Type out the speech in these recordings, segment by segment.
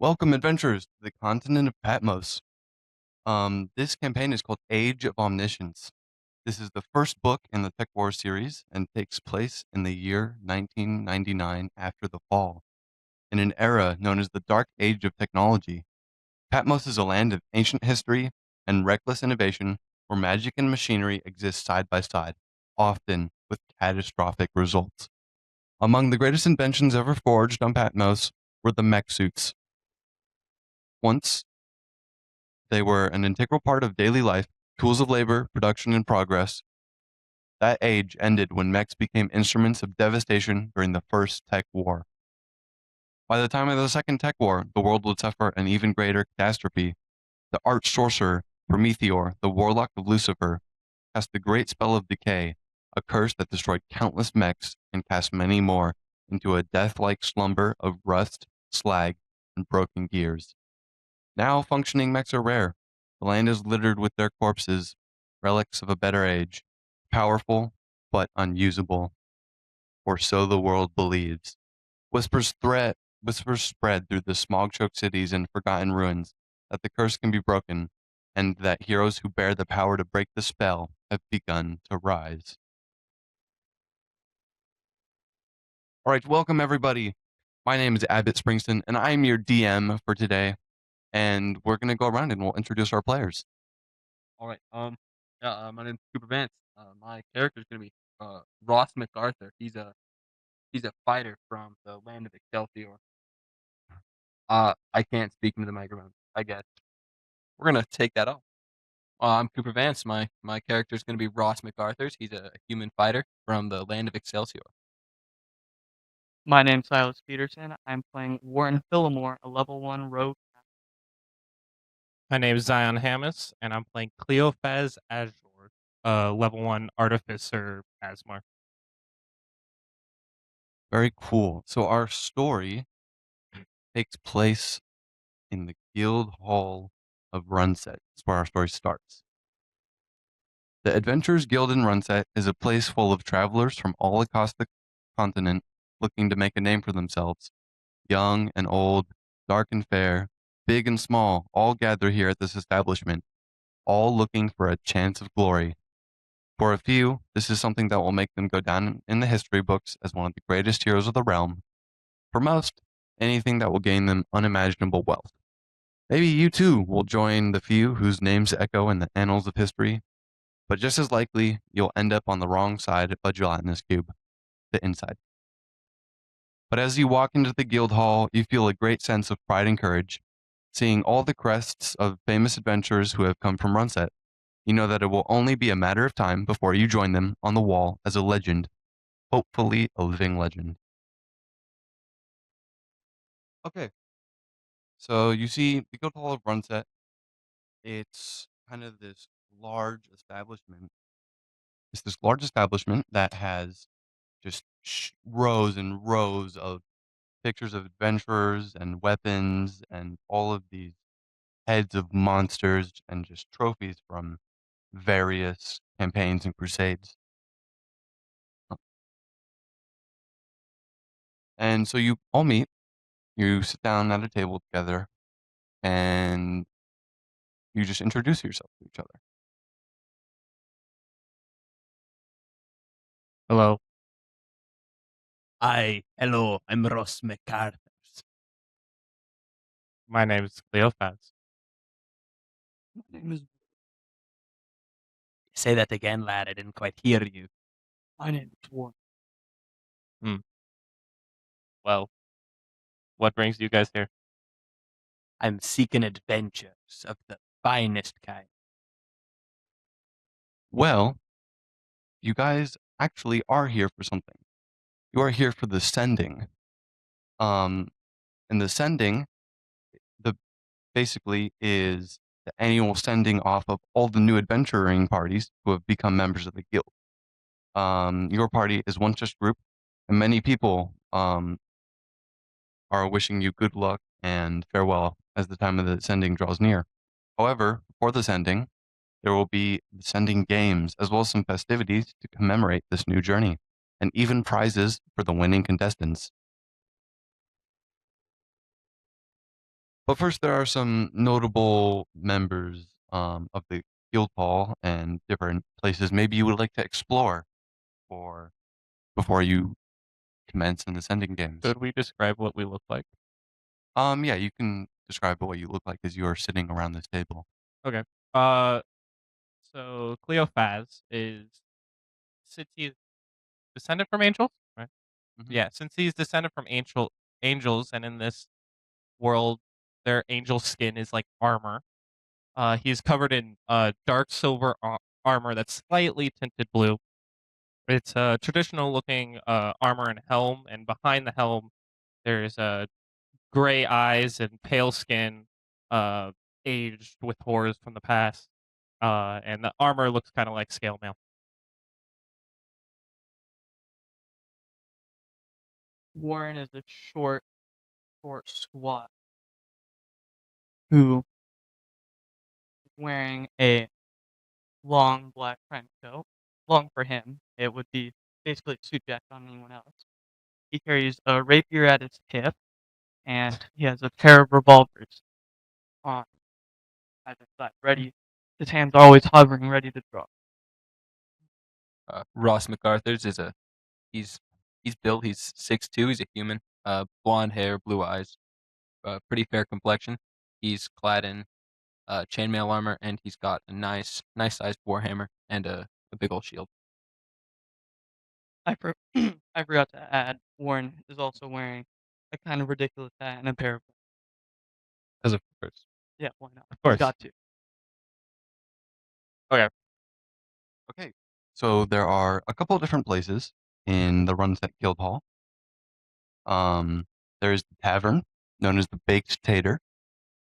Welcome, adventurers, to the continent of Patmos. This campaign is called Age of Omniscience. This is the first book in the Tech War series and takes place in the year 1999 after the fall, in an era known as the Dark Age of Technology. Patmos is a land of ancient history and reckless innovation where magic and machinery exist side by side, often with catastrophic results. Among the greatest inventions ever forged on Patmos were the mech suits. Once they were an integral part of daily life, tools of labor, production, and progress. That age ended when mechs became instruments of devastation during the First Tech War. By the time of the Second Tech War, the world would suffer an even greater catastrophe. The arch sorcerer, Prometheor, the warlock of Lucifer, cast the great spell of decay, a curse that destroyed countless mechs and cast many more into a death-like slumber of rust, slag, and broken gears. Now functioning mechs are rare. The land is littered with their corpses, relics of a better age, powerful but unusable, or so the world believes. Whispers spread through the smog-choked cities and forgotten ruins that the curse can be broken, and that heroes who bear the power to break the spell have begun to rise. All right, welcome everybody. My name is Abbott Springston, and I'm your DM for today. And we're gonna go around and we'll introduce our players. All right. My name's Cooper Vance. My character's gonna be Ross MacArthur. He's a fighter from the land of Excelsior. I can't speak into the microphone. I guess we're gonna take that off. I'm Cooper Vance. My character's gonna be Ross MacArthur's. He's a human fighter from the land of Excelsior. My name's Silas Peterson. I'm playing Warren Phillimore, a level 1 rogue. My name is Zion Hammis, and I'm playing Cleophas Azure, level 1 Artificer Asmar. Very cool. So our story takes place in the Guild Hall of Runset. That's where our story starts. The Adventurers Guild in Runset is a place full of travelers from all across the continent looking to make a name for themselves. Young and old, dark and fair, big and small, all gather here at this establishment, all looking for a chance of glory. For a few, this is something that will make them go down in the history books as one of the greatest heroes of the realm. For most, anything that will gain them unimaginable wealth. Maybe you too will join the few whose names echo in the annals of history, but just as likely, you'll end up on the wrong side of a gelatinous cube, the inside. But as you walk into the guild hall, you feel a great sense of pride and courage. Seeing all the crests of famous adventurers who have come from Runset, you know that it will only be a matter of time before you join them on the wall as a legend, hopefully a living legend. Okay, so you see the Guild Hall of Runset. It's kind of this large establishment. It's this large establishment that has just rows and rows of pictures of adventurers and weapons and all of these heads of monsters and just trophies from various campaigns and crusades. And so you all meet, you sit down at a table together, and you just introduce yourself to each other. Hello. Hello, I'm Ross MacArthur. My name is Cleophas. My name is Say that again, lad. I didn't quite hear you. my name is Warren. Well, what brings you guys here? I'm seeking adventures of the finest kind. Well, you guys actually are here for something. You are here for the sending. And the sending, the basically is the annual sending off of all the new adventuring parties who have become members of the guild. Your party is one such group, and many people are wishing you good luck and farewell as the time of the sending draws near. However, before the sending, there will be the sending games as well as some festivities to commemorate this new journey, and even prizes for the winning contestants. But first, there are some notable members of the guild hall and different places maybe you would like to explore for before you commence in the sending games. Could we describe what we look like? Yeah, you can describe what you look like as you are sitting around this table. Okay. So Cleophas is, since he's descended from angels, right? Mhm. Yeah, since he's descended from angels, and in this world, their angel skin is like armor. He's covered in dark silver armor that's slightly tinted blue. It's a traditional looking armor and helm, and behind the helm, there's gray eyes and pale skin, uh, aged with horrors from the past. And the armor looks kind of like scale mail. Warren is a short, squat, who is wearing a long black trench coat. Long for him. It would be basically a suit jacket on anyone else. He carries a rapier at his hip, and he has a pair of revolvers on at his side, ready. His hands are always hovering, ready to draw. Ross MacArthur's is he's built. He's 6'2". He's a human. Blonde hair, blue eyes, pretty fair complexion. He's clad in chainmail armor, and he's got a nice sized warhammer and a big old shield. I forgot to add, Warren is also wearing a kind of ridiculous hat and a pair of. As of course. Yeah, why not? Of course. He's got to. Okay. Okay, so there are a couple of different places in the Runset Guild Hall. There's the tavern, known as the Baked Tater,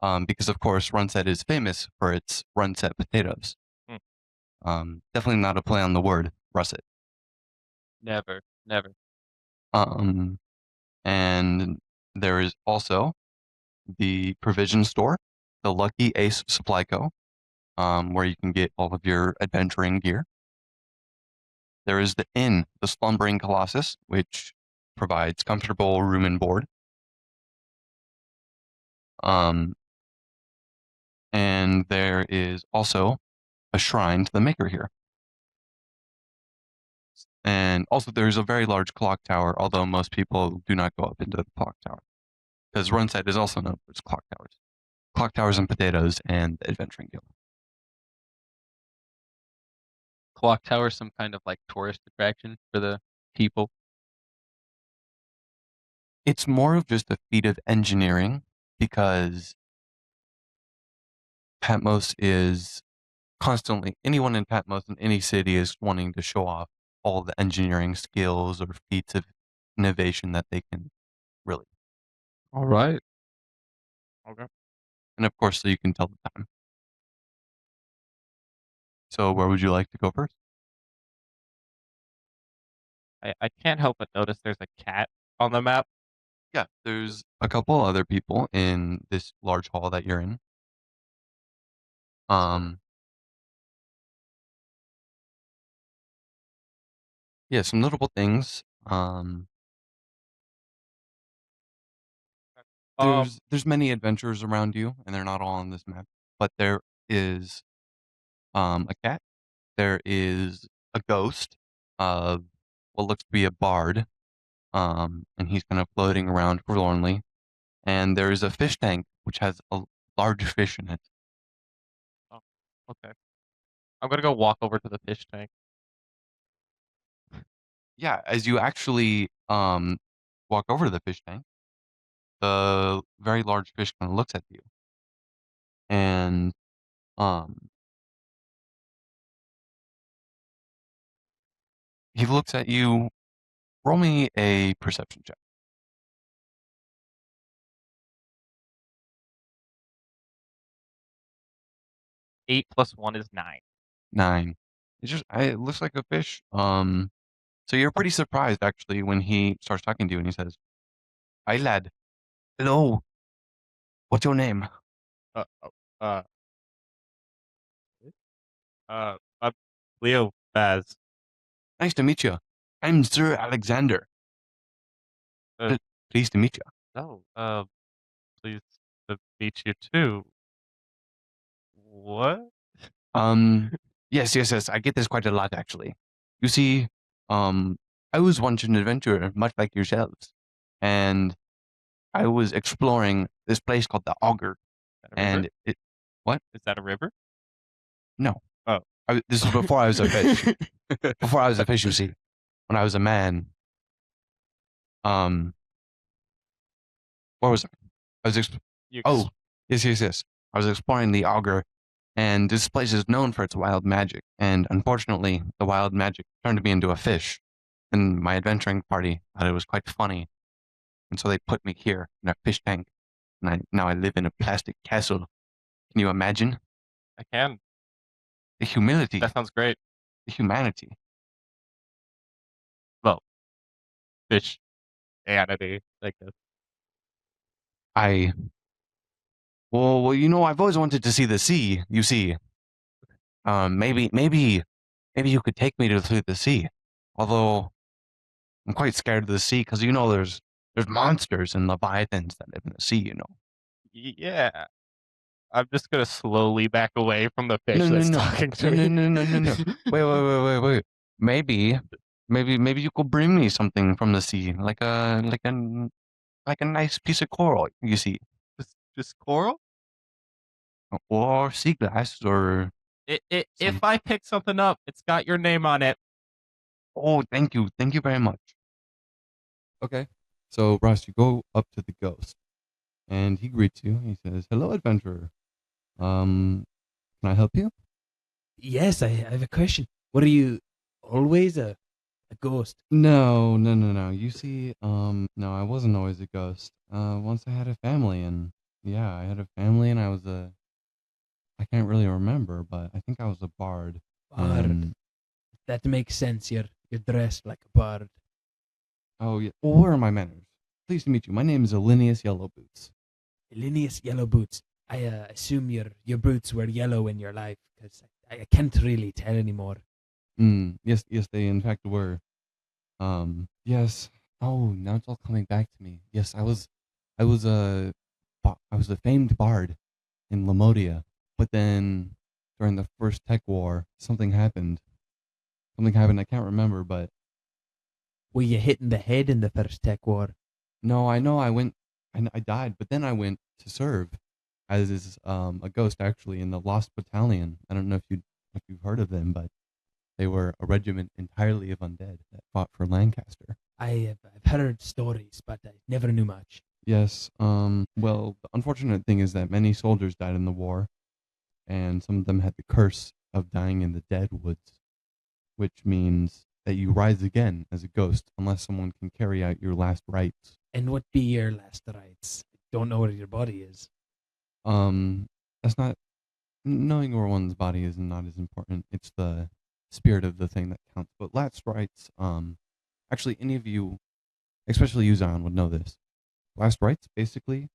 because of course Runset is famous for its Runset potatoes. Definitely not a play on the word russet. Never. And there is also the provision store, the Lucky Ace Supply Co., where you can get all of your adventuring gear. There is the inn, the Slumbering Colossus, which provides comfortable room and board. And there is also a shrine to the maker here. And also there's a very large clock tower, although most people do not go up into the clock tower. Because Runset is also known for its clock towers. Clock towers and potatoes and the adventuring guild. Clock tower, some kind of like tourist attraction for the people. It's more of just a feat of engineering because Patmos is constantly, anyone in Patmos in any city is wanting to show off all the engineering skills or feats of innovation that they can really. All right. Okay. And of course, so you can tell the time. So where would you like to go first? I can't help but notice there's a cat on the map. Yeah, there's a couple other people in this large hall that you're in. Yeah, some notable things. There's many adventures around you, and they're not all on this map. But there is a cat. There is a ghost of what looks to be a bard, and he's kind of floating around forlornly. And there is a fish tank which has a large fish in it. Oh, okay. I'm gonna go walk over to the fish tank. Yeah, as you actually walk over to the fish tank, the very large fish kind of looks at you, and he looks at you. Roll me a perception check. 8 + 1 is 9. 9. It looks like a fish. So you're pretty surprised actually when he starts talking to you and he says, "Hi lad. Hello. What's your name?" Uh, oh, uh, I'm Leo Baz. "Nice to meet you. I'm Sir Alexander. Uh, Pleased to meet you." no, please. to meet you too. What? Yes. I get this quite a lot, actually. You see, I was once an adventurer, much like yourselves, and I was exploring this place called the Auger, Is that a river? and it. What? Is that a river? No. Oh. This was before I was a fish. Before I was a fish, you see, when I was a man. Where was I? I was. Oh, yes. I was exploring the Auger, and this place is known for its wild magic. And unfortunately, the wild magic turned me into a fish. And my adventuring party thought it was quite funny, and so they put me here in a fish tank. And now I live in a plastic castle. Can you imagine I can. the humility, That sounds great. the humanity? Well, fish anity, I guess. Well, I've always wanted to see the sea. You see, maybe you could take me to the sea. Although I'm quite scared of the sea because there's monsters and leviathans that live in the sea. Yeah. I'm just gonna slowly back away from the fish No, that's talking to me. No. Wait. Maybe you could bring me something from the sea, like a nice piece of coral. You see, Just coral? or sea glass, or If I pick something up, it's got your name on it. oh, thank you very much. Okay, so Ross, you go up to the ghost, and he greets you. He says, "Hello, adventurer. Can I help you?" Yes, I have a question. What are you always a ghost? No. You see, no, I wasn't always a ghost. Once I had a family, and yeah, I had a family, and I can't really remember, but I think I was a bard. Bard. And, That makes sense. You're dressed like a bard. oh yeah. Well, where are my manners? Pleased to meet you. My name is Elinius Yellowboots. Linnaeus Yellow Boots. I assume your boots were yellow in your life because I can't really tell anymore. Yes, they in fact were. Yes. Oh, now it's all coming back to me. Yes, I was a famed bard in Lamodia, but then during the first Tech War, something happened. I can't remember, but Were you hit in the head in the first Tech War? no, I know I died, but then I went to serve as a ghost actually in the Lost Battalion. I don't know if you've heard of them, but they were a regiment entirely of undead that fought for Lancaster. I've heard stories, but I never knew much. Yes. Well, the unfortunate thing is that many soldiers died in the war, and some of them had the curse of dying in the dead woods, which means that you rise again as a ghost unless someone can carry out your last rites. And what be your last rites? I don't know where your body is. That's not knowing where one's body is not as important. It's the spirit of the thing that counts. But last rites, actually, any of you, especially you, Zion, would know this. Last rites, basically,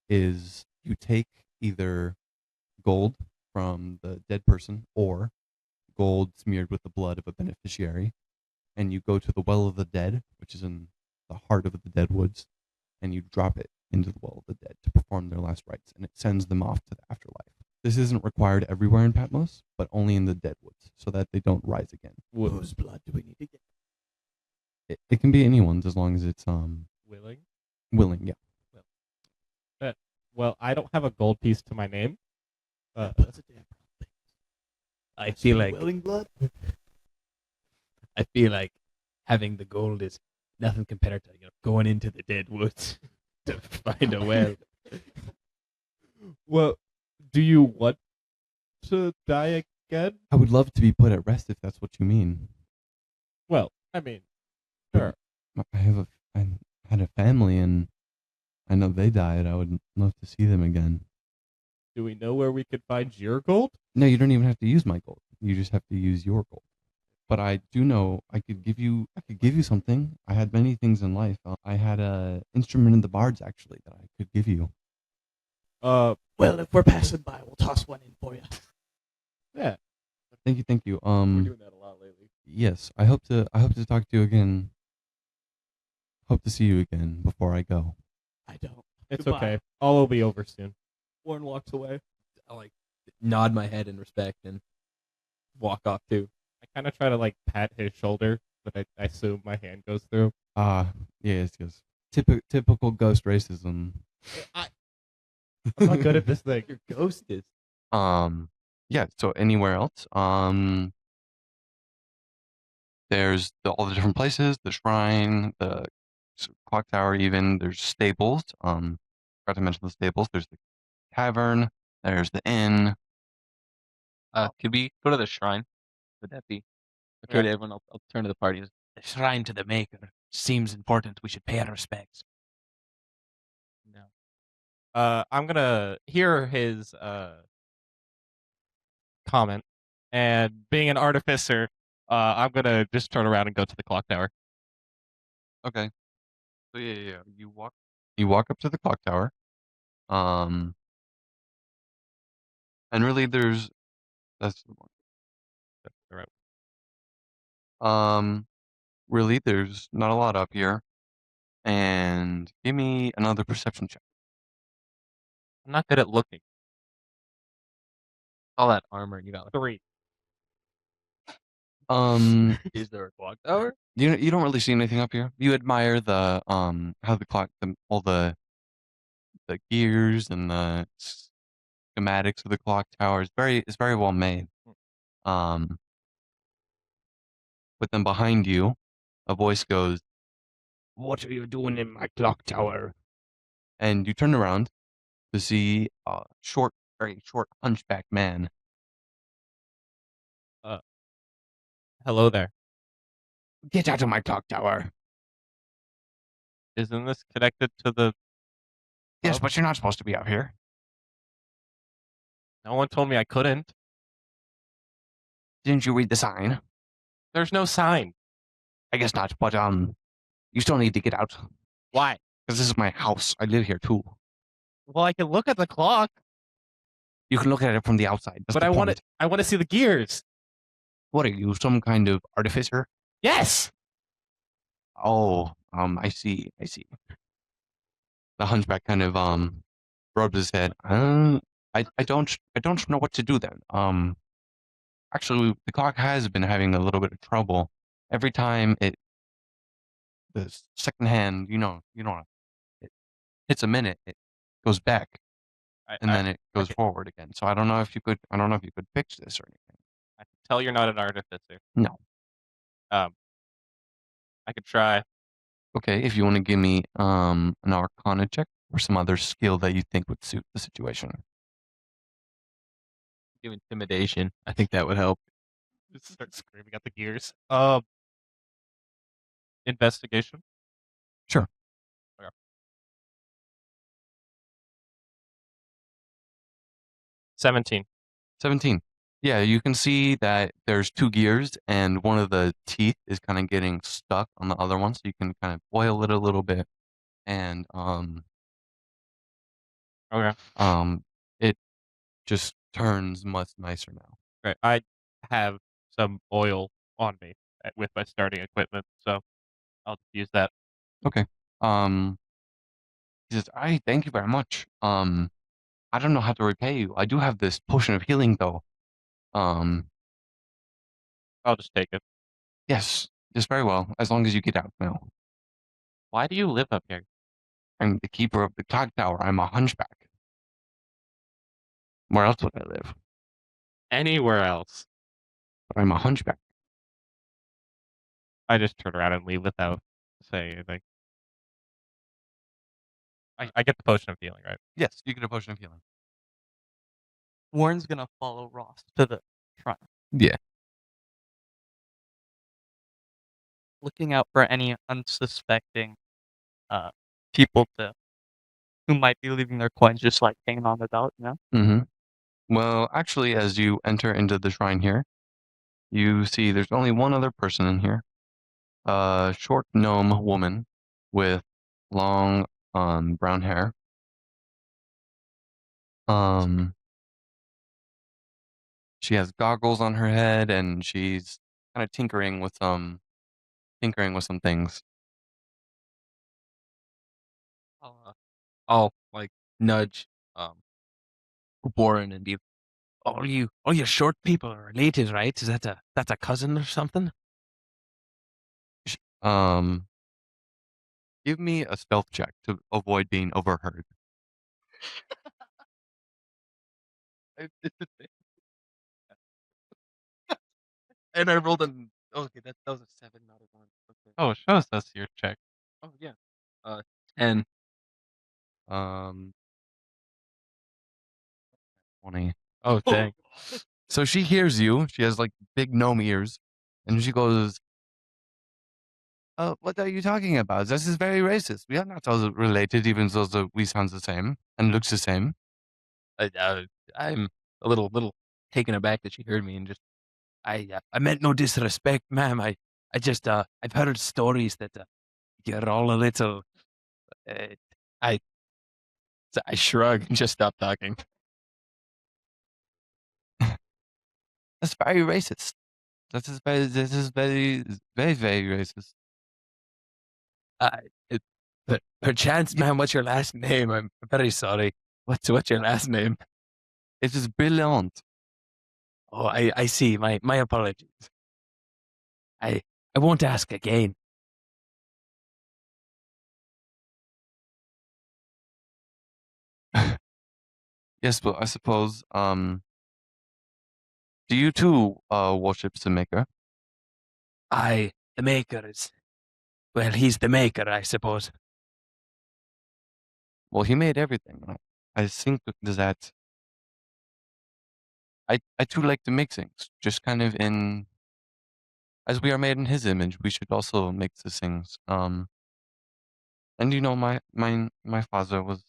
is you take either gold from the dead person or gold smeared with the blood of a beneficiary, and you go to the Well of the Dead, which is in the heart of the dead woods, and you drop it into the Well of the Dead to perform their last rites, and it sends them off to the afterlife. This isn't required everywhere in Patmos, but only in the dead woods, so that they don't rise again. Whose blood do we need to get? It can be anyone's as long as it's Willing? willing. Yeah. Well, I don't have a gold piece to my name. That's a damn thing. I feel like Willing blood? I feel like having the gold is nothing compared to going into the dead woods to find a well. Well, do you want to die again? I would love to be put at rest if that's what you mean. Well, I mean, sure. I had a family, and I know they died. I would love to see them again. Do we know where we could find your gold? No, you don't even have to use my gold. You just have to use your gold. But I do know I could give you something. I had many things in life. I had a instrument in the bards actually that I could give you. Well, if we're passing by, we'll toss one in for you. Yeah. Thank you. We're doing that a lot lately. Yes, I hope to talk to you again. Hope to see you again before I go. I don't. It's Goodbye. okay. All will be over soon. Warren walks away. I like nod my head in respect and walk off too. I kind of try to like pat his shoulder, but I assume my hand goes through. Yes. Typical ghost racism. I'm not good at this thing. Your ghost is. Yeah. So anywhere else? There's all the different places, the shrine, the clock tower. Even there's stables. Forgot to mention the stables. There's the tavern. There's the inn. Could we go to the shrine? Would that be okay to everyone? I'll turn to the party. The shrine to the Maker seems important. We should pay our respects. No. I'm gonna hear his comment, and being an artificer, I'm gonna just turn around and go to the clock tower. Okay. So yeah. You walk up to the clock tower. And really that's the one. All right. Really there's not a lot up here. And give me another perception check. I'm not good at looking. All that armor you got. 3. Is there a clock tower? You don't really see anything up here. You admire the how the clock all the gears and the schematics of the clock tower is very well made. But then behind you, a voice goes, What are you doing in my clock tower? and you turn around to see a very short hunchback man. Hello there. Get out of my clock tower. Isn't this connected to the? Yes, but you're not supposed to be up here. No one told me I couldn't. Didn't you read the sign? There's no sign. I guess not, but you still need to get out. Why? Because this is my house. I live here too. Well, I can look at the clock, You can look at it from the outside. That's but the I want point. it. I want to see the gears. What are you, some kind of artificer? Yes. Oh, I see. The hunchback kind of rubs his head. I don't know what to do then. Actually, the clock has been having a little bit of trouble. Every time the second hand, it hits a minute, it goes back, and then it goes forward again. So I don't know if you could fix this or anything. I can tell you're not an artificer. No. I could try. Okay, if you want to give me an Arcana check or some other skill that you think would suit the situation. Do intimidation. I think that would help. Just start screaming at the gears. Investigation. Sure. Okay. 17. 17. Yeah, you can see that there's 2 gears and one of the teeth is kind of getting stuck on the other one, so you can kind of oil it a little bit and Okay. it just turns much nicer now. Great. I have some oil on me with my starting equipment, so I'll just use that. Okay. He says, "I thank you very much. I don't know how to repay you. I do have this potion of healing though. I'll just take it. Yes, just very well, as long as you get out now. Why do you live up here? I'm the keeper of the clock tower. I'm a hunchback. Where else would I live? Anywhere else. But I'm a hunchback. I just turn around and leave without saying anything. I get the potion of healing, right? Yes, you get a potion of healing. Warren's gonna follow Ross to the shrine. Yeah. Looking out for any unsuspecting people who might be leaving their coins just like hanging on the belt, Mm-hmm. Well, actually, as you enter into the shrine here, you see there's only one other person in here. A short gnome woman with long brown hair. She has goggles on her head and she's kind of tinkering with some things. I'll like nudge Warren and be All you short people are related, right? Is that's a cousin or something? Um, give me a stealth check to avoid being overheard. and I rolled an okay, that was a 7, not a 1. Okay. Oh, shows us your check. Oh yeah. 10. Um, 20. Oh, dang. So she hears you. She has like big gnome ears, and she goes, what are you talking about? This is very racist. We are not all related, even though we sound the same and looks the same." I'm a little taken aback that she heard me and just I meant no disrespect, ma'am. I just I've heard stories that you're all a little. uh, I I shrug and just stop talking. That's very racist. This is very, very, very racist. Uh, it, but perchance, ma'am, what's your last name? I'm very sorry. What's your last name? It is brilliant. Oh, I see. My apologies. I won't ask again. Yes, but I suppose, do you too, worship the maker? The maker is. Well, he's the maker, I suppose. Well, he made everything. I think that I too like to make things, just kind of as we are made in his image, we should also make these things. And you know, my father was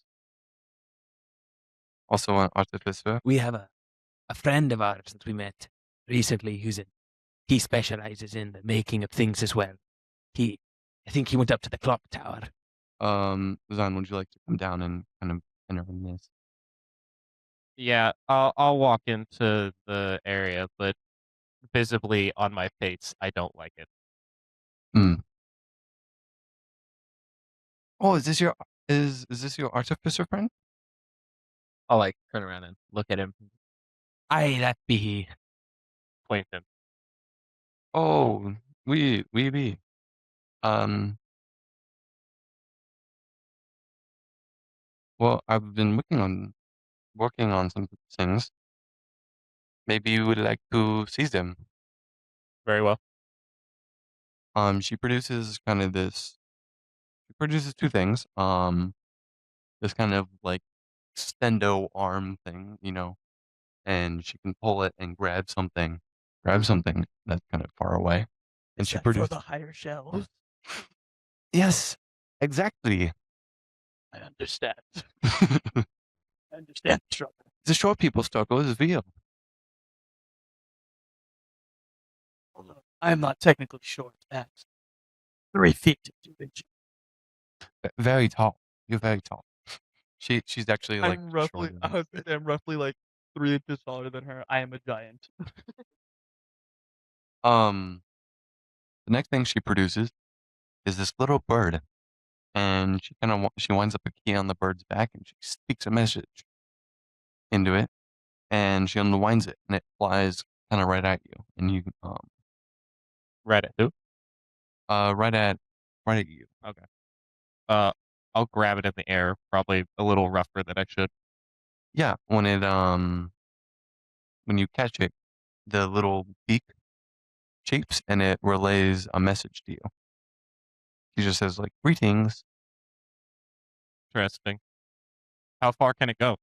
also an artificer. We have a friend of ours that we met recently he specializes in the making of things as well. I think he went up to the clock tower. Zan, would you like to come down and kind of enter in this? Yeah, I'll walk into the area, but visibly on my face, I don't like it. Hmm. Oh, is this your artificer friend? I'll like turn around and look at him. Aye, that be he. Point him. Oh, we. Um, well, I've been working on some things. Maybe you would like to see them. Very well. She produces kind of this. She produces two things. This kind of like stendo arm thing, and she can pull it and grab something that's kind of far away. And she for produces. the higher shelves. Yes, exactly. I understand. I understand the struggle. The short people struggle is real. Although I am not technically short at 3 feet 2 inches. Very tall. You're very tall. She's actually like I'm roughly, shorter I than- would say I'm roughly like 3 inches taller than her. I am a giant. The next thing she produces is this little bird, and she winds up a key on the bird's back, and she speaks a message into it, and she unwinds it, and it flies kind of right at you, and you Right at who? right at you. Okay. I'll grab it in the air, probably a little rougher than I should. Yeah, when you catch it, the little beak shapes, and it relays a message to you. She just says like greetings. Interesting. How far can it go?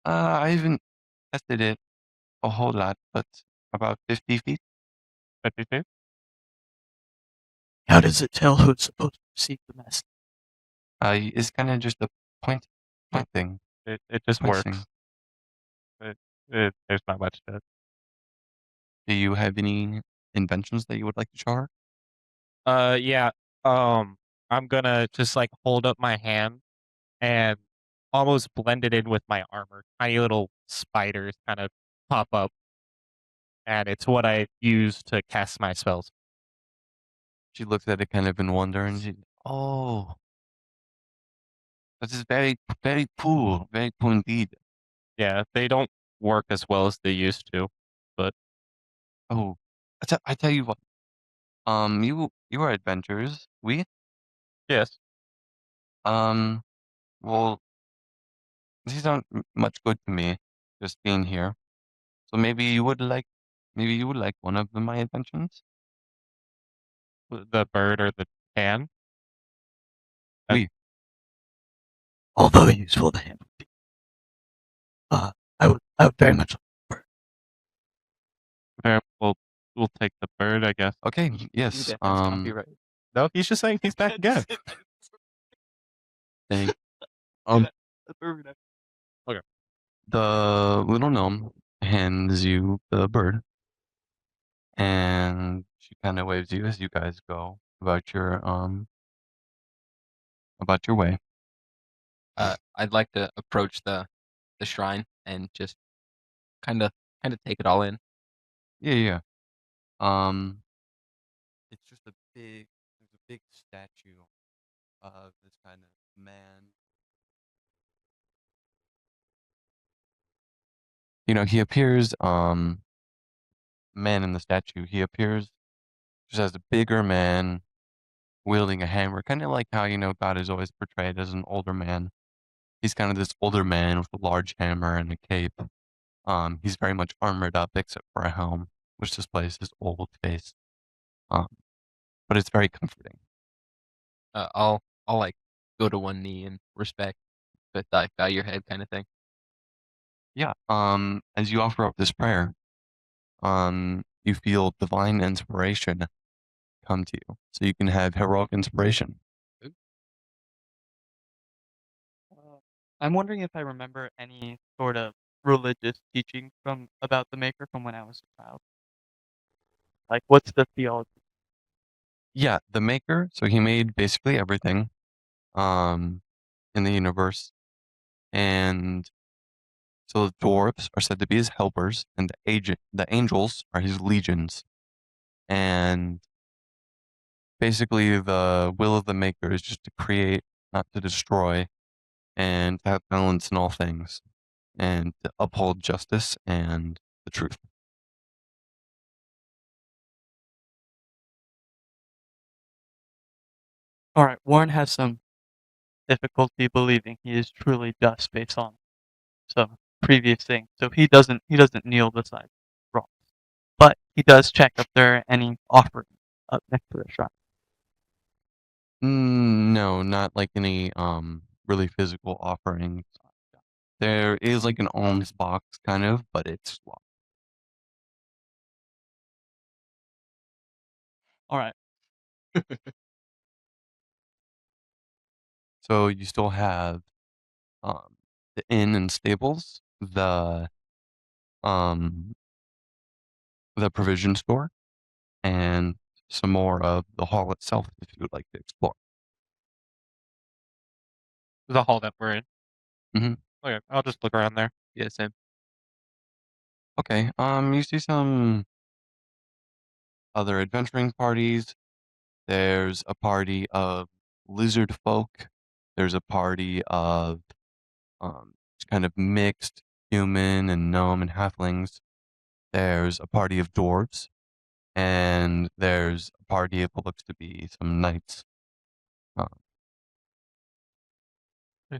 I haven't tested it a whole lot, but about 50 feet. 52? How does it tell who's supposed to receive the message? It's kind of just a point thing. It just Point works. thing. There's not much to it. Do you have any inventions that you would like to show her? Yeah. I'm gonna just like hold up my hand and almost blend it in with my armor. Tiny little spiders kind of pop up, and it's what I use to cast my spells. She looks at it kind of in wonder, and oh, This is very, very cool. Very cool indeed. Yeah, they don't work as well as they used to. But Oh, I tell you what. You are adventurers. We, yes, um, well, these aren't much good to me. Just being here. So maybe you would like one of my inventions. the bird or the can. We. Although useful to him. I would very much. Fair, we'll take the bird, I guess. Okay. You Yes. definitely copyright. No, he's just saying he's back again. Thank. Um. Okay. The little gnome hands you the bird, and she kind of waves you as you guys go about your way. I'd like to approach the shrine and just kind of take it all in. Yeah, yeah. It's just there's a big statue of this kind of man. You know, he appears, man in the statue, he appears just as a bigger man wielding a hammer, kind of like how, God is always portrayed as an older man. He's kind of this older man with a large hammer and a cape. He's very much armored up except for a helm, which displays his old face. Um, but it's very comforting. I'll like go to one knee in respect, but bow your head kind of thing. Yeah. As you offer up this prayer, you feel divine inspiration come to you, so you can have heroic inspiration. I'm wondering if I remember any sort of religious teaching about the Maker from when I was a child. Like, what's the theology? Yeah, the maker. So he made basically everything, um, in the universe, and so the dwarves are said to be his helpers, and the angels are his legions. And basically, the will of the maker is just to create, not to destroy, and to have balance in all things, and to uphold justice and the truth. All right, Warren has some difficulty believing he is truly dust based on some previous things, so he doesn't kneel beside Ross, but he does check if there are any offerings up next to the shrine. No, not like any really physical offerings. There is like an alms box kind of, but it's locked. All right, So you still have the inn and stables, um the provision store, and some more of the hall itself if you would like to explore. The hall that we're in. Mhm. Okay, I'll just look around there. Yeah, same. Okay. You see some other adventuring parties. There's a party of lizard folk. There's a party of kind of mixed human and gnome and halflings. There's a party of dwarves, and there's a party of what looks to be some knights. Uh, Hmm.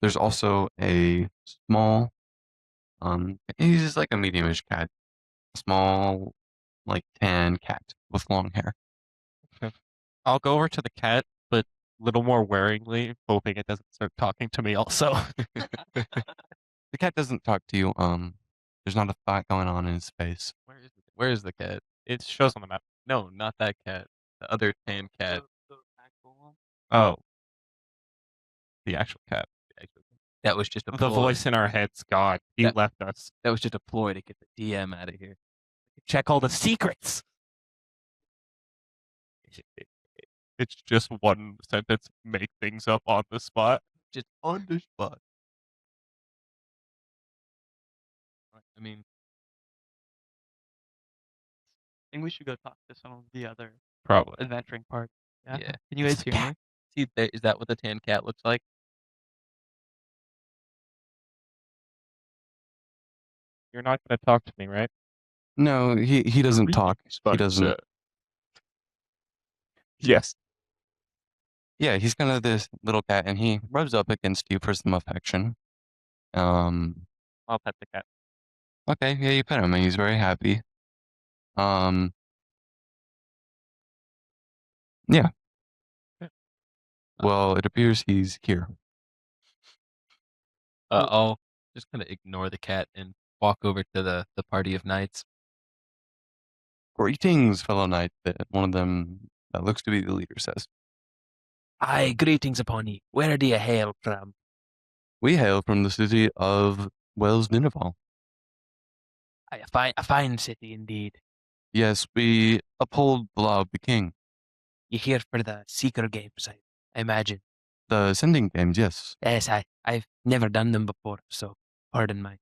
there's also a small, he's just like a medium-ish cat, a small, like tan cat with long hair. Okay. I'll go over to the cat, but a little more waringly, hoping it doesn't start talking to me also. The cat doesn't talk to you. There's not a thought going on in his face. Where is the cat? It shows on the map. No, not that cat. The other tan cat. Oh, the actual cat. That was just a The ploy. voice in our head's gone. He That- left us. That was just a ploy to get the DM out of here. Check all the secrets. It's just one sentence. Make things up on the spot. Just on the spot. I mean, I think we should go talk to some of the other Probably. adventuring parties. Yeah. Yeah. Can you guys It's a hear cat. me? See, is that what the tan cat looks like? You're not going to talk to me, right? No, he doesn't talk. He doesn't. Yes. Yeah, he's kind of this little cat, and he rubs up against you for some affection. I'll pet the cat. Okay, yeah, you pet him, and he's very happy. Yeah. Well, it appears he's here. I'll just kind of ignore the cat and walk over to the party of knights. Greetings, fellow knight. One of them that looks to be the leader says. Aye, greetings upon ye. Where do you hail from? We hail from the city of Wells Nineveh. Aye, a fine city indeed. Yes, we uphold the law of the king. You here for the Seeker games, I imagine. The sending games, yes. Yes, I've never done them before, so pardon my.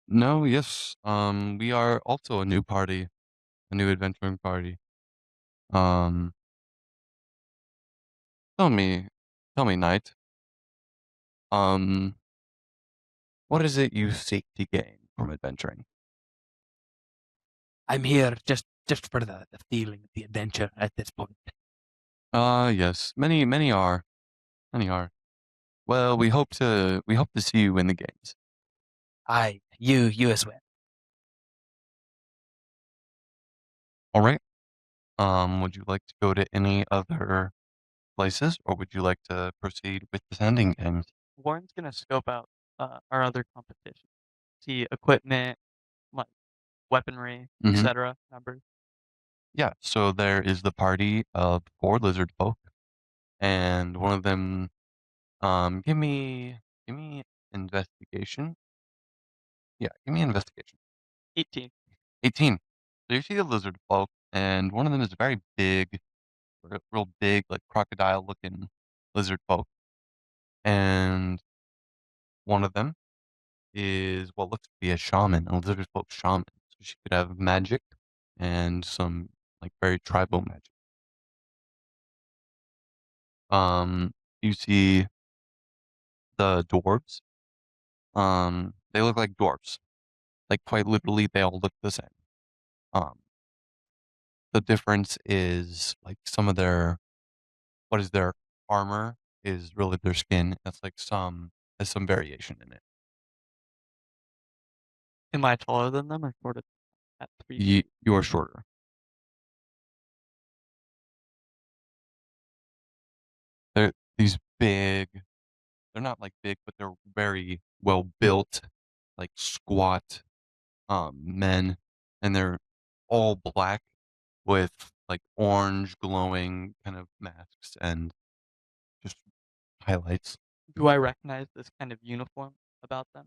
No, yes. We are also a new party, a new adventuring party. Tell me, knight. What is it you seek to gain from adventuring? I'm here just for the feeling of the adventure at this point. Yes. Many are. Many are. Well, we hope to see you in the games. Aye, you as well. All right. Would you like to go to any other places, or would you like to proceed with the sending games? Warren's gonna scope out our other competition, see equipment, like weaponry, Mhm. etc. Numbers. Yeah. So there is the party of 4 lizard folk, and one of them. Give me investigation. Yeah, give me investigation. 18. 18. So you see the lizard folk, and one of them is a very big, real big, like crocodile-looking lizard folk, and one of them is what looks to be a shaman, a lizard folk shaman. So she could have magic and some like very tribal magic. Um, you see the dwarves. They look like dwarves. Like quite literally, they all look the same. Um, the difference is like some of their armor is really their skin. That's like has some variation in it. Am I taller than them or shorter at 3? You are shorter. They're these big. They're not like big, but they're very well built, like squat men, and they're all black with like orange glowing kind of masks and just highlights. Do I recognize this kind of uniform about them?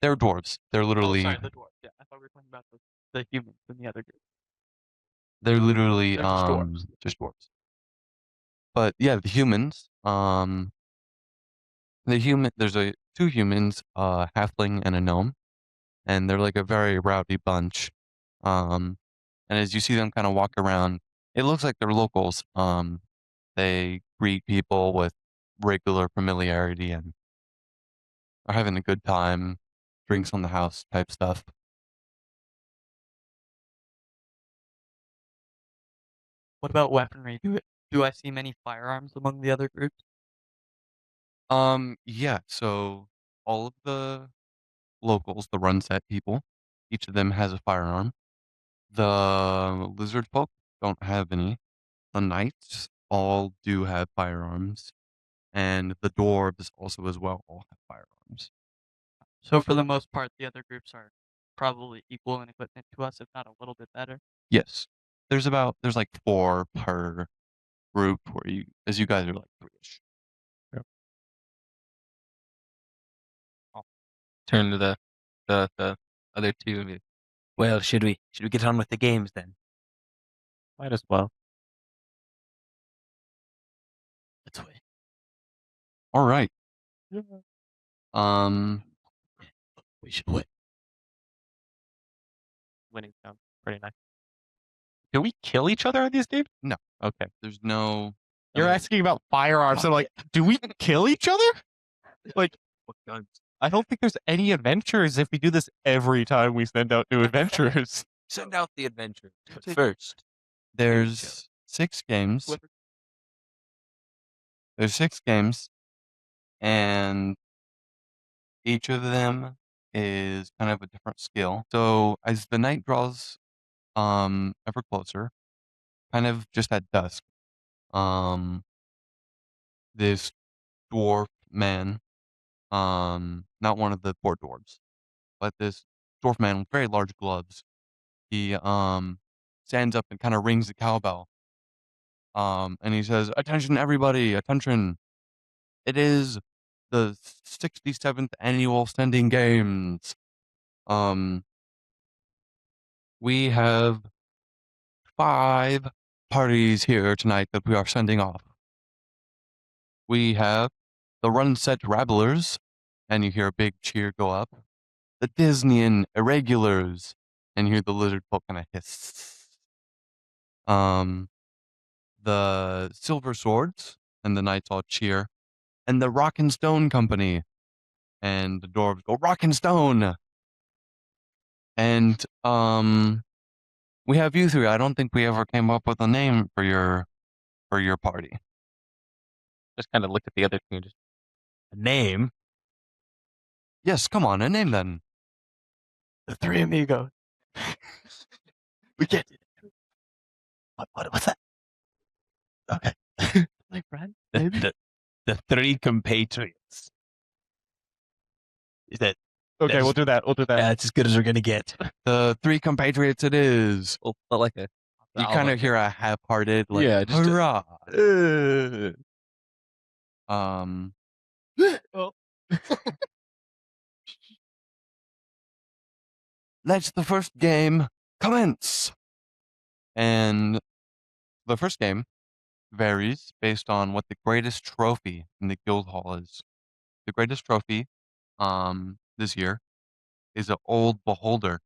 They're dwarves. They're Oh, literally sorry, the dwarves. Yeah, I thought we were talking about the humans in the other group. they're literally They're just dwarves. just dwarves. But yeah, the humans, there's two humans, a halfling and a gnome, and they're like a very rowdy bunch. And as you see them kind of walk around, it looks like they're locals. They greet people with regular familiarity and are having a good time, drinks on the house type stuff. What about weaponry? Do I see many firearms among the other groups? Yeah, so all of the locals, the Runset people, each of them has a firearm. The lizard folk don't have any. The knights all do have firearms, and the dwarves also as well all have firearms. So for the most part, the other groups are probably equal in equipment to us, if not a little bit better. Yes, there's like 4 per group, where you guys are like 3ish. I'll turn to the other two. And Well, should we get on with the games then? Might as well. Let's wait. All right. Yeah. We should wait. Winning sounds pretty nice. Do we kill each other in these games? No. Okay. There's no You're asking about firearms. I'm like, do we kill each other? Like, What guns? I don't think there's any adventures if we do this every time we send out new adventures. Send out the adventure. But first, There's 6 games. There's 6 games, and each of them is kind of a different skill. So as the night draws ever closer, kind of just at dusk, this dwarf man, not one of the 4 dwarves, but this dwarf man with very large gloves, he stands up and kind of rings the cowbell. And he says, "Attention, everybody! Attention! It is the 67th annual Sending Games. We have 5 parties here tonight that we are sending off. We have the Runset Rabblers," and you hear a big cheer go up. "The Disneyan Irregulars," and you hear the lizard folk kind of hiss. The Silver Swords, and the knights all cheer. And the Rock and Stone Company, and the dwarves go, "Rock and Stone!" And we have you 3. I don't think we ever came up with a name for your party. Just kind of look at the other two and just, A name? Yes, come on, a name then. The Three Amigos. We get it. What's that? Okay. My friend, The, maybe? the Three Compatriots. Is that? okay, we'll do that. We'll do that. That's as good as we're gonna get. The Three Compatriots it is. well, not like a. You kind of hear a half-hearted, like, Yeah, just a- hurrah. Oh. Let's the first game commence. And the first game varies based on what the greatest trophy in the guild hall is. The greatest trophy this year is an old beholder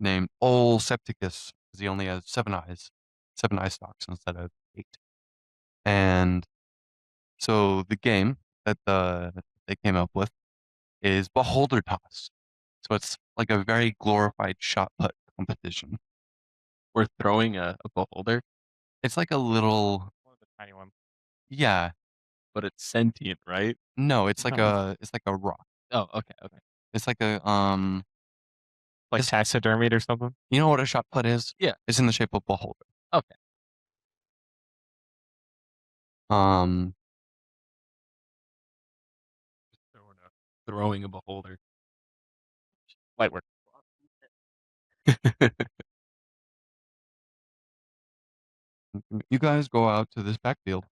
named Ol Septicus, because he only has 7 eyes, 7 eye stalks instead of 8. And so the game that they came up with is beholder toss. So it's like a very glorified shot put competition. We're throwing a beholder, It's like a little, One of the tiny ones. yeah, but it's sentient, right? no, it's like No. a rock. Oh, okay. It's like a Like It's- taxidermied or something. you know what a shot put is? Yeah. It's in the shape of a beholder. Okay. Throwing a beholder. Light work. You guys go out to this backfield,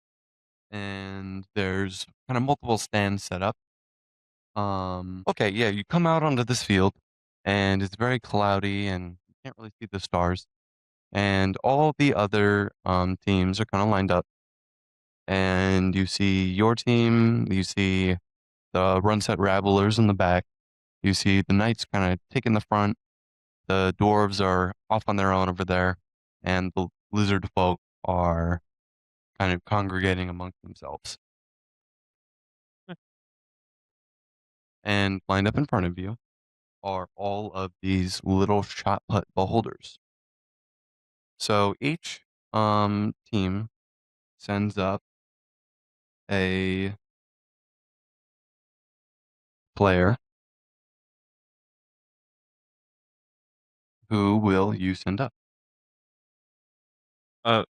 and there's kind of multiple stands set up. Okay, yeah, you come out onto this field, and it's very cloudy, and you can't really see the stars. And all the other teams are kind of lined up, and you see your team, you see the Runset Rabblers in the back, you see the knights kind of taking the front, the dwarves are off on their own over there, and the lizard folk are kind of congregating amongst themselves. And lined up in front of you are all of these little shot put beholders. So each team sends up a player. Who will you send up?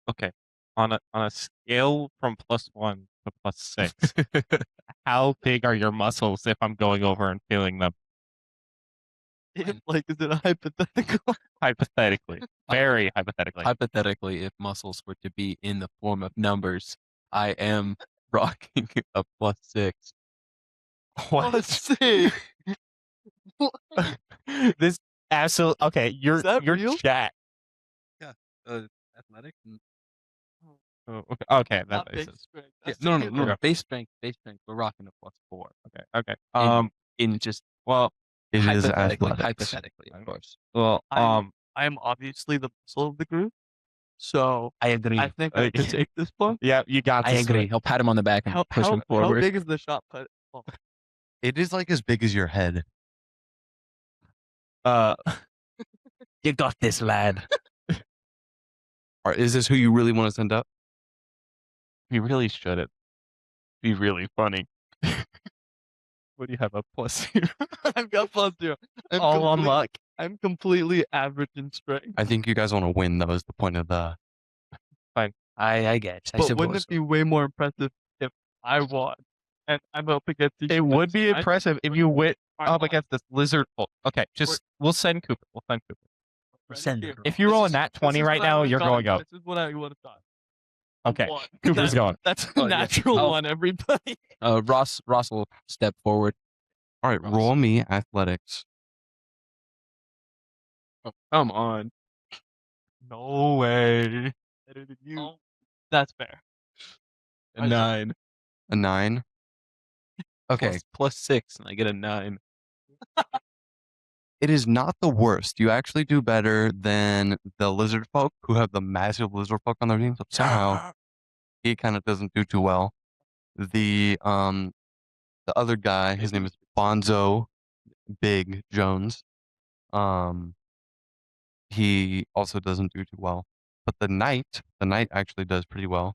Okay. On a scale from +1 to +6, how big are your muscles if I'm going over and feeling them? Like, is it a hypothetical? Hypothetically. Very hypothetically. Hypothetically, if muscles were to be in the form of numbers, I am rocking a +6. What? Let's see. This absolute okay, you're that real? chat. Athletic? Oh, okay, that Not makes big sense. strength. Yeah, That's no. different. Base strength. We're rocking a +4. Okay. In just Well, It is hypothetically, athletics. of course. well, I am obviously the muscle of the group, So I agree. I think I can take this book. Yeah, you got I this. agree. He'll pat him on the back and push him How forward. big is the shot put? Oh, It is like as big as your head. You got this, lad. Or is this who you really want to send up? We really shouldn't. Be really funny. What do you have, a +0? I've got +0. All on luck. I'm completely average in strength. I think you guys want to win. That was the point of the. I guess. I But suppose. wouldn't it be way more impressive if I won and I'm up against these It would guys? be impressive if you went up against this lizard folk. Okay, we'll send Cooper. We'll send Cooper. Send it. If you roll a nat 20 right now, you're going up. This is what I would have thought. Okay, One. Cooper's going. That's Oh, a yeah. natural Oh. one, everybody. Ross will step forward. All right, Ross. roll me athletics. Oh, come on. No way. Better than you. Oh, that's fair. A 9. A 9. Okay, Plus 6, and I get a 9. it is not the worst. You actually do better than the lizard folk who have the massive lizard folk on their team. So somehow he kind of doesn't do too well. The other guy, his name is Bonzo Big Jones. He also doesn't do too well. But the knight actually does pretty well.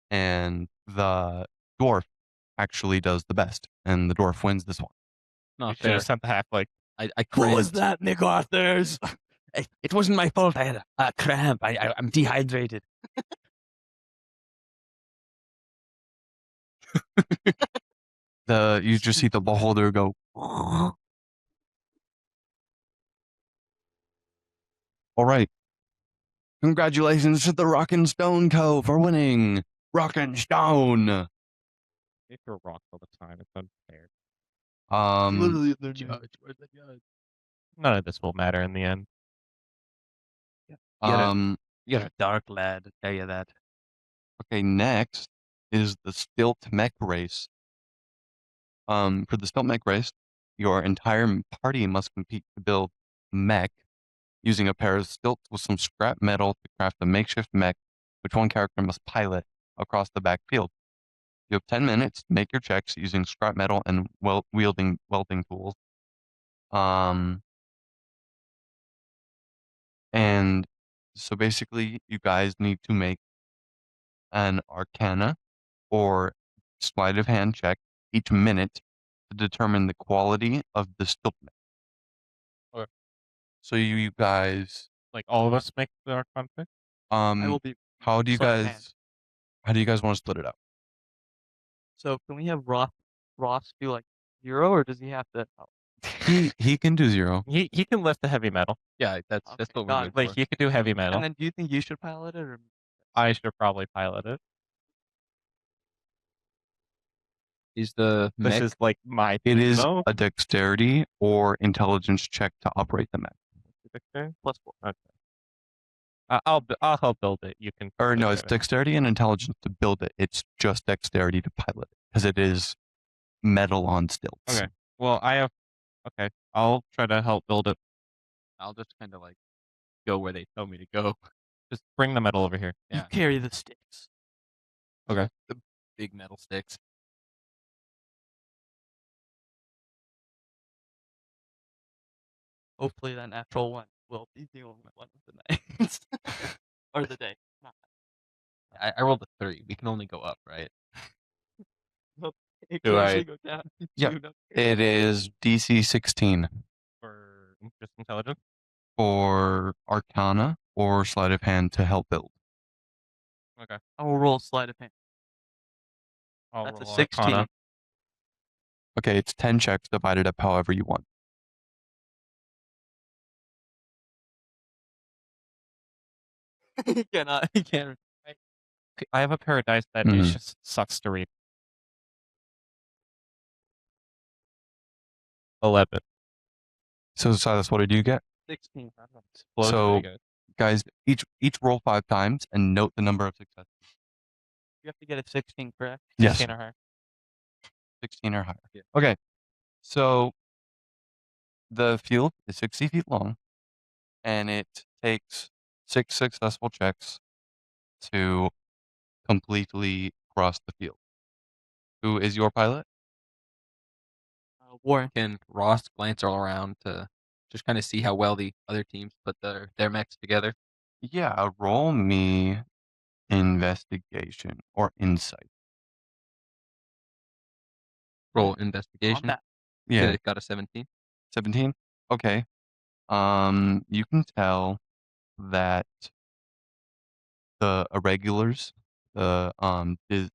And the dwarf actually does the best. And the dwarf wins this one. You Not should have fair. sent the half like. I Who was cringed. that, Nick Arthurs? It wasn't my fault. I had a cramp. I'm dehydrated. You just see the beholder go. All right. Congratulations to the Rock and Stone Co. for winning. Rock and Stone. If you're rock all the time, it's unfair. Literally, their judge. Where's the judge? None of this will matter in the end. You're a dark lad, I tell you that. Okay, next is the Stilt Mech race. For the Stilt Mech race, your entire party must compete to build mech using a pair of stilts with some scrap metal to craft a makeshift mech, which one character must pilot across the backfield. You have 10 minutes to make your checks using scrap metal and wielding welding tools. And so basically, you guys need to make an Arcana or sleight of hand check each minute to determine the quality of the stilt mech. Okay. So you guys, Like all of us make our conflict. I will be. how do you sleight of guys want to split it up? So can we have Ross do like 0, or does he have to? Oh, He can do 0. He can lift the heavy metal. Yeah, that's Okay, what got we're it. good Like for. he could do heavy metal. and then do you think you should pilot it, or? I should probably pilot it. Is the This mech is like my. It is though. a dexterity or intelligence check to operate the mech. Okay. +4. Okay. I'll help build it. You can. Or no, figure it's it out. dexterity and intelligence to build it. It's just dexterity to pilot it because it is metal on stilts. Okay. Well, I have. Okay, I'll try to help build it. I'll just kind of like go where they tell me to go. Just bring the metal over here. You Yeah. carry the sticks. Big metal sticks. Hopefully that natural one will be the only one of the night. Or the day. Not I rolled a 3. We can only go up, right? it Do can I- actually go down. Yep. You know. It is DC 16 For just intelligence. for Arcana or sleight of hand to help build. Okay. I will roll sleight of hand. I'll That's a roll 16. Arcana. Okay, it's 10 checks divided up however you want. He cannot. He can't. I have a pair of dice that Mhm. it just sucks to read. 11. So Silas, what did you get? 16. Blows So- pretty good. Guys, each roll 5 times and note the number of successes. You have to get a 16, correct? Yes. 16 or higher. 16 or higher. Yeah. Okay. So the field is 60 feet long and it takes 6 successful checks to completely cross the field. Who is your pilot? Warren. Can Ross glance all around to just kind of see how well the other teams put their mechs together? Yeah, roll me investigation or insight. Roll On investigation. that. Yeah, Got a 17. 17. Okay. You can tell that the irregulars, the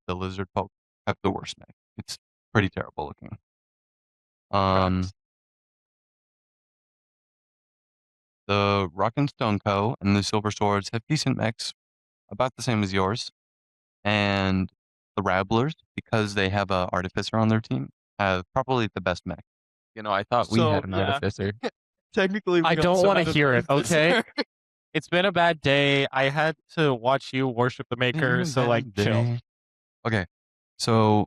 lizard folk, have the worst mech. It's pretty terrible looking. Tracks. The Rock and Stone Co. and the Silver Swords have decent mechs, about the same as yours. And the Rabblers, because they have a artificer on their team, have probably the best mech. You know, I thought we So, had an yeah. artificer. Technically, we I don't also wanna had an hear it, okay? artificer. It's been a bad day. I had to watch you worship the maker, so like chill. Okay, so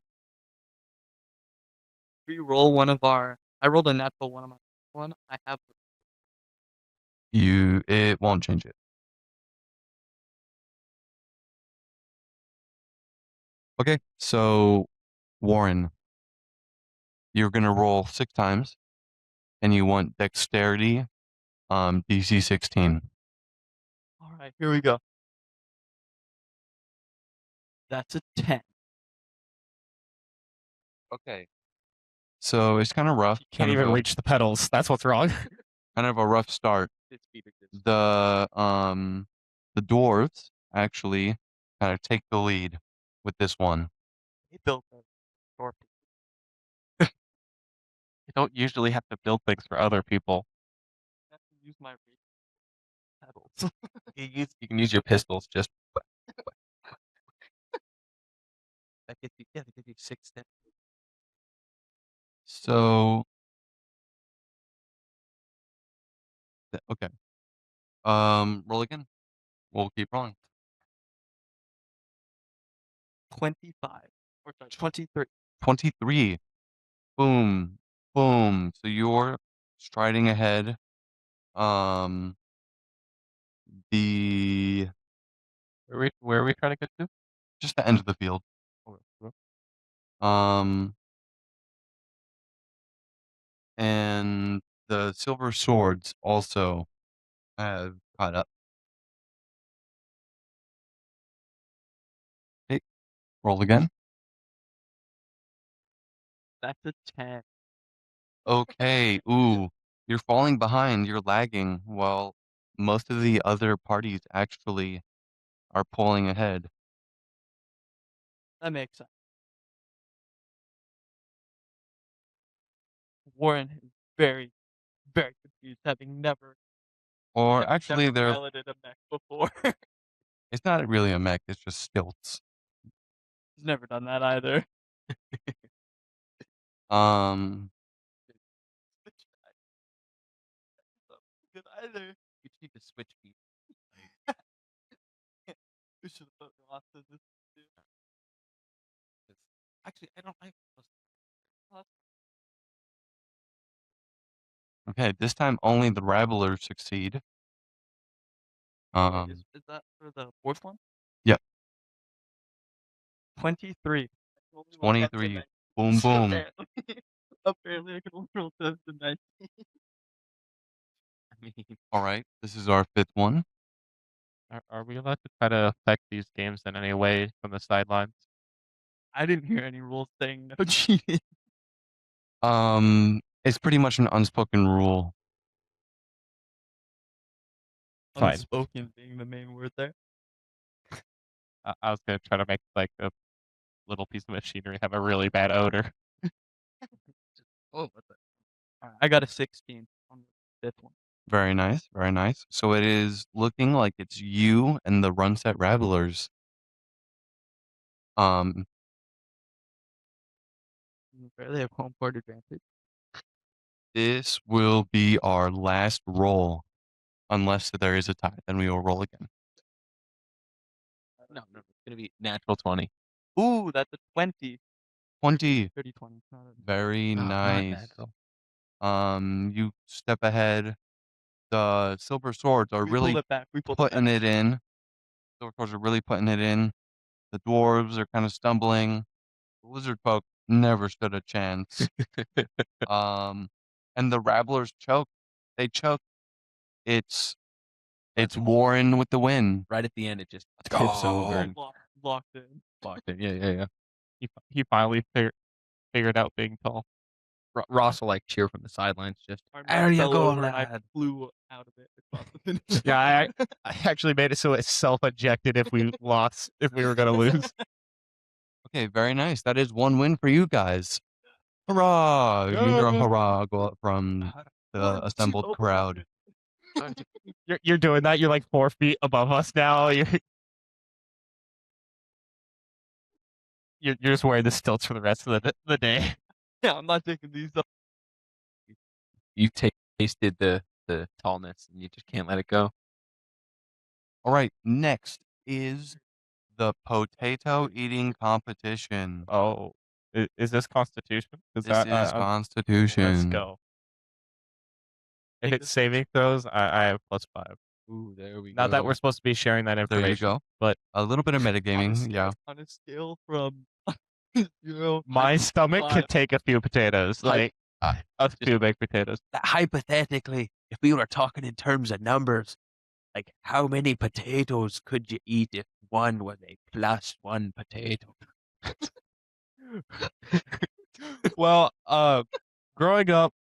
We roll one of our. I rolled a natural one of my one. I have. it won't change it. Okay, so Warren, you're gonna roll 6 times, and you want dexterity, DC 16. All right, here we go. That's a 10. Okay. So it's kind of rough. Can't kind even of a, reach the pedals. That's what's wrong. kind of a rough start. The dwarves actually kind of take the lead with this one. They built a door. You don't usually have to build things for other people. I have to use my pedals. You can use your pistols just. That gets you, yeah, that gives you 6 steps. So okay. Roll again. We'll keep rolling. 25 or sorry, 23. 23. Boom. Boom. So you're striding ahead. The Where are we trying to get to? just the end of the field. And the silver swords also have caught up. Okay, roll again. That's a 10. Okay, ooh, you're falling behind, you're lagging, while most of the other parties actually are pulling ahead. That makes sense. Warren is very, very confused, having never Or actually, piloted a mech before. it's not really a mech, it's just stilts. He's never done that either. Good either. You just need to switch feet. We should have put Ross in this too. Actually, I don't. Okay, this time only the Rabblers succeed. Is that for the fourth one? Yep. 23. 23. Boom, boom. Apparently, I can only roll 7 to 19. I mean, All right, this is our 5th one. Are we allowed to try to affect these games in any way from the sidelines? I didn't hear any rules saying no cheating. It's pretty much an unspoken rule. Fine. Unspoken being the main word there. I was gonna try to make like a little piece of machinery have a really bad odor. oh, what the? Alright, I got a 16 on the 5th one. Very nice, very nice. So it is looking like it's you and the Runset Rabblers. Barely have home court advantage. This will be our last roll, unless there is a tie. Then we will roll again. No, it's gonna be natural 20. Ooh, that's a 20. 20. 30, 20. Not a... Very Oh, not nice. natural. You step ahead. The silver swords are We really pulled it back. We pulled putting it back. it in. Silver swords are really putting it in. The dwarves are kind of stumbling. The lizard folk never stood a chance. And the rabblers choke. They choke. It's warring with the wind. Right at the end, it just Let's tips go. over and Locked in. locked in. Yeah. He finally figured out being tall. Ross will like cheer from the sidelines. Just Our There man you fell go, over and I lad. flew out of it across the finish Yeah, line. I actually made it so it self-ejected if we lost, if we were gonna lose. Okay, very nice. That is one win for you guys. Hurrah! You hear a hurrah go up from the assembled crowd. You're doing that. You're like 4 feet above us now. You're just wearing the stilts for the rest of the day. Yeah, I'm not taking these up. you tasted the tallness and you just can't let it go. All right, next is the potato eating competition. Oh, is this Constitution? This is Constitution. Let's go. If it's saving throws, I have +5. Ooh, there we go. Not that we're supposed to be sharing that There you information, go. but A little bit of metagaming, yeah. On a scale from, my stomach five. could take a few potatoes, like a few baked potatoes. Hypothetically, if we were talking in terms of numbers, like how many potatoes could you eat if one was a +1 potato? Well, growing up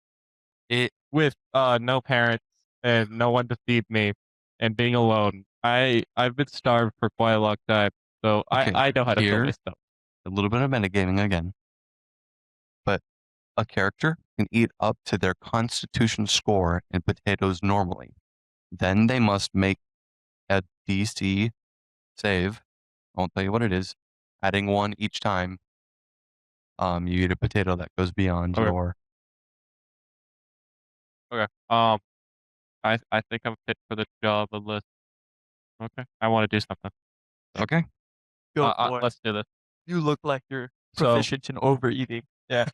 It with no parents and no one to feed me and being alone, I've been starved for quite a long time, so Okay, I know how to fill here- my stomach. a little bit of metagaming again. But a character can eat up to their Constitution score in potatoes normally. Then they must make a DC save. I won't tell you what it is. Adding 1 each time. You eat a potato that goes beyond Okay. your. Okay. I think I'm fit for the job unless. Okay. I want to do something. Okay. Go for it. Let's do this. You look like you're So- proficient in overeating. Yeah.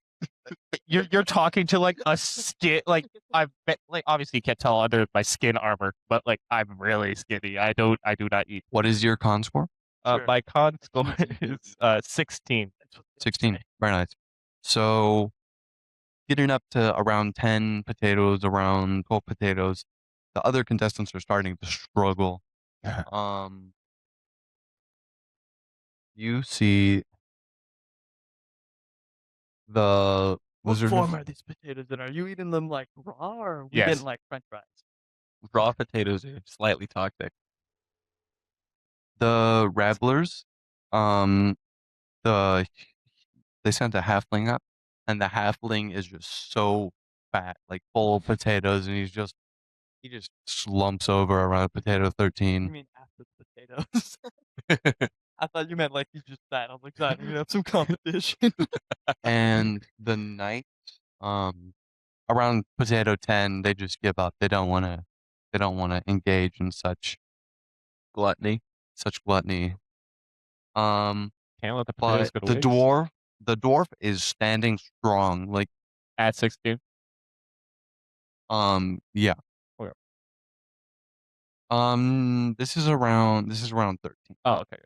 You're talking to like a skin, like I've been, like obviously you can't tell under my skin armor, but like I'm really skinny. I do not eat. What is your con score? Sure. My con score is 16. 16. Very nice. So getting up to around 10 potatoes, around 12 potatoes. The other contestants are starting to struggle. You see the What lizard form are these potatoes in? Are you eating them like raw or are we Yes. getting like French fries? raw potatoes are slightly toxic. the rabblers, they sent a halfling up, and the halfling is just so fat, like full of potatoes, and he just slumps over around potato You 13. mean after the potatoes? I thought you meant like he's just fat on the side. We're gonna have some competition. And the knights, around potato 10, they just give up. They don't want to engage in such Gluttony. gluttony. Can't let the potatoes But go to the waste. dwarf is standing strong. Like, At 16. yeah. Okay. This is around 13. Oh, okay.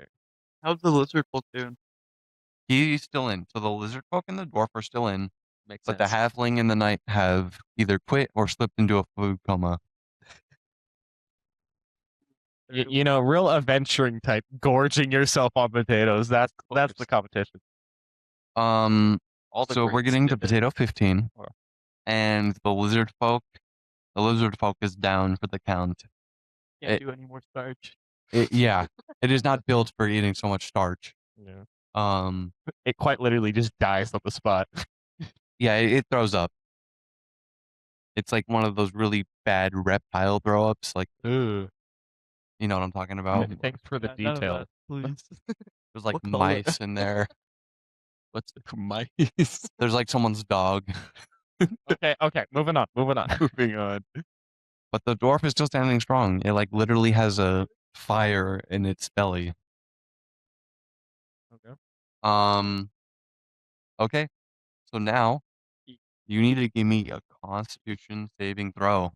How's the lizard folk doing? He's still in. So the lizard folk and the dwarf are still in, Makes but sense. the halfling and the knight have either quit or slipped into a food coma. You know, real adventuring type, gorging yourself on potatoes. That's the competition. All the So we're greats getting to did it. potato 15, Okay. and the lizard folk is down for the count. Can't do any more starch. Yeah, it is not built for eating so much starch. Yeah. It quite literally just dies on the spot. Yeah, it throws up. It's like one of those really bad reptile throw ups. Like, Ooh. you know what I'm talking about? Thanks for the None of detail. that, please. There's like What color? mice in there. What's the mice? There's like someone's dog. Okay. Moving on. Moving on. But the dwarf is still standing strong. It like literally has a fire in its belly. Okay. Okay. So now you need to give me a Constitution saving throw.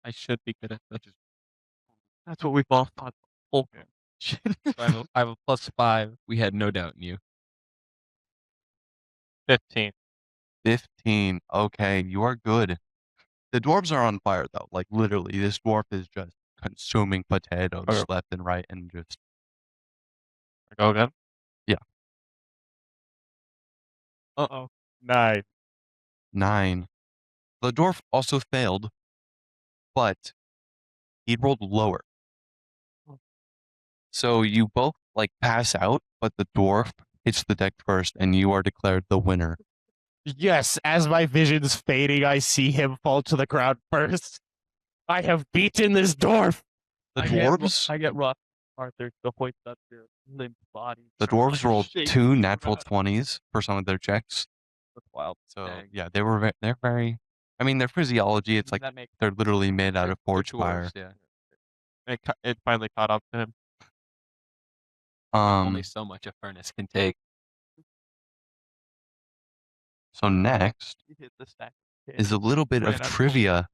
I should be good at this. That's what we've all thought. Oh, Yeah. shit. I have a +5. We had no doubt in you. 15. 15. Okay, you are good. The dwarves are on fire, though. Like, literally, this dwarf is just consuming potatoes Okay. left and right and just... Go again? Yeah. Uh-oh. 9. 9. The dwarf also failed, but he rolled lower. So you both, like, pass out, but the dwarf hits the deck first, and you are declared the winner. Yes, as my vision's fading, I see him fall to the ground first. I have beaten this dwarf. The I dwarves... get rough, Arthur, to hoist up your limp body. The Start, dwarves like, rolled shaking 2 you natural around. 20s for some of their checks. That's wild. So, Dang. yeah, they're very... I mean, their physiology, it's like That makes they're literally made out of They're forge fire. dwarves, yeah. It finally caught up to him. Only so much a furnace can take. So next you hit the stack. is a little bit Ran of out of trivia.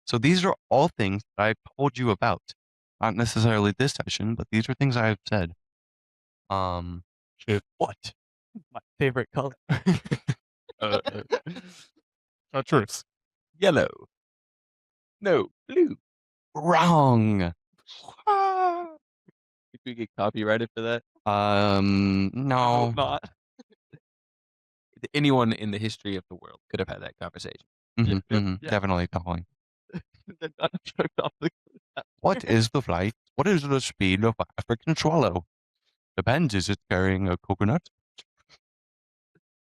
So these are all things that I've told you about. Not necessarily this session, but these are things I have said. What? My favorite color. No truce. Yellow. No, blue. Wrong. Did we get copyrighted for that? No. Hope not. Anyone in the history of the world could have had that conversation. Mhm, Yeah, mhm, yeah. Definitely, definitely. Then got choked off the What is the flight? What is the speed of an African swallow? Depends. Is it carrying a coconut?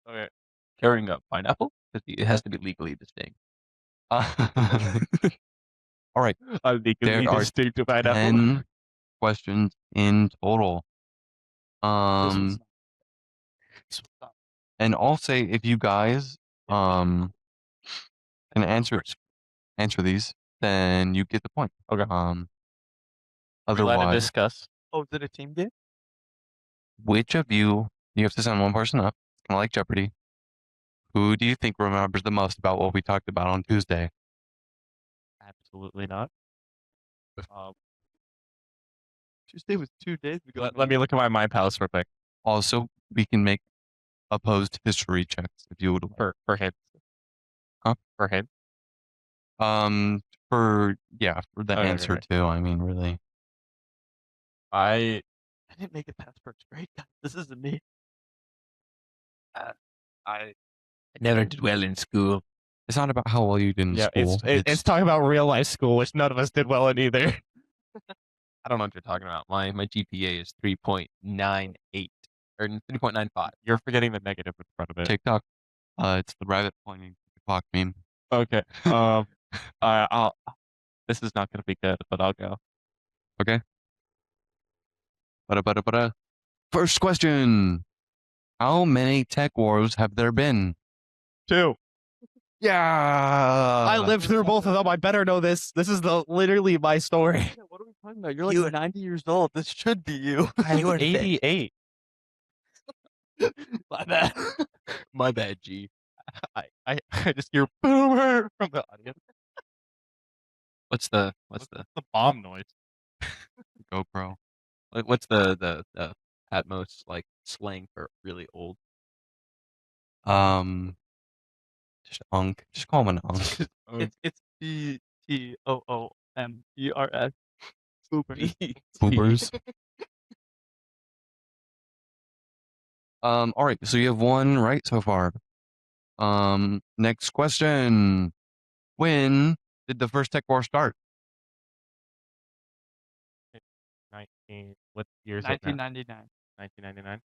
Okay. Carrying a pineapple? It has to be legally distinct. All right. A legally There are distinct pineapple. 10 questions in total. And I'll say if you guys can answer these, then you get the point. Okay. We let it Otherwise, discuss. Oh, is it a team game? which of you have to send one person up, kind of like Jeopardy. Who do you think remembers the most about what we talked about on Tuesday? Absolutely not. Tuesday was 2 days ago. Let me look at my mind palace real quick. Also, we can make opposed history checks if you would like. For him. Huh? For him. For the Okay, answer okay. too. I mean, really. I didn't make it past first grade. This isn't me. I never did well in school. It's not about how well you did in school. It's talking about real life school, which none of us did well in either. I don't know what you're talking about. My GPA is 3.98 or 3.95. You're forgetting the negative in front of it. TikTok. It's the rabbit pointing to the clock meme. Okay. I'll. This is not going to be good, but I'll go. Okay. Ba-da-ba-da-ba-da. First question. How many tech wars have there been? 2. Yeah. I lived through both of them. I better know this. This is literally my story. Yeah, what are we talking about? You're like 90 years old. This should be you. I'm 88. My bad. My bad, G. I just hear boomer from the audience. What's the bomb noise? GoPro. what's the Atmos like slang for really old? Just unk. Just call him an unk. It's BTOOMERS. Boopers. Boopers. All right. So you have one right so far. Next question. When did the first tech war start? 19. What year is it now? 1999. 1999.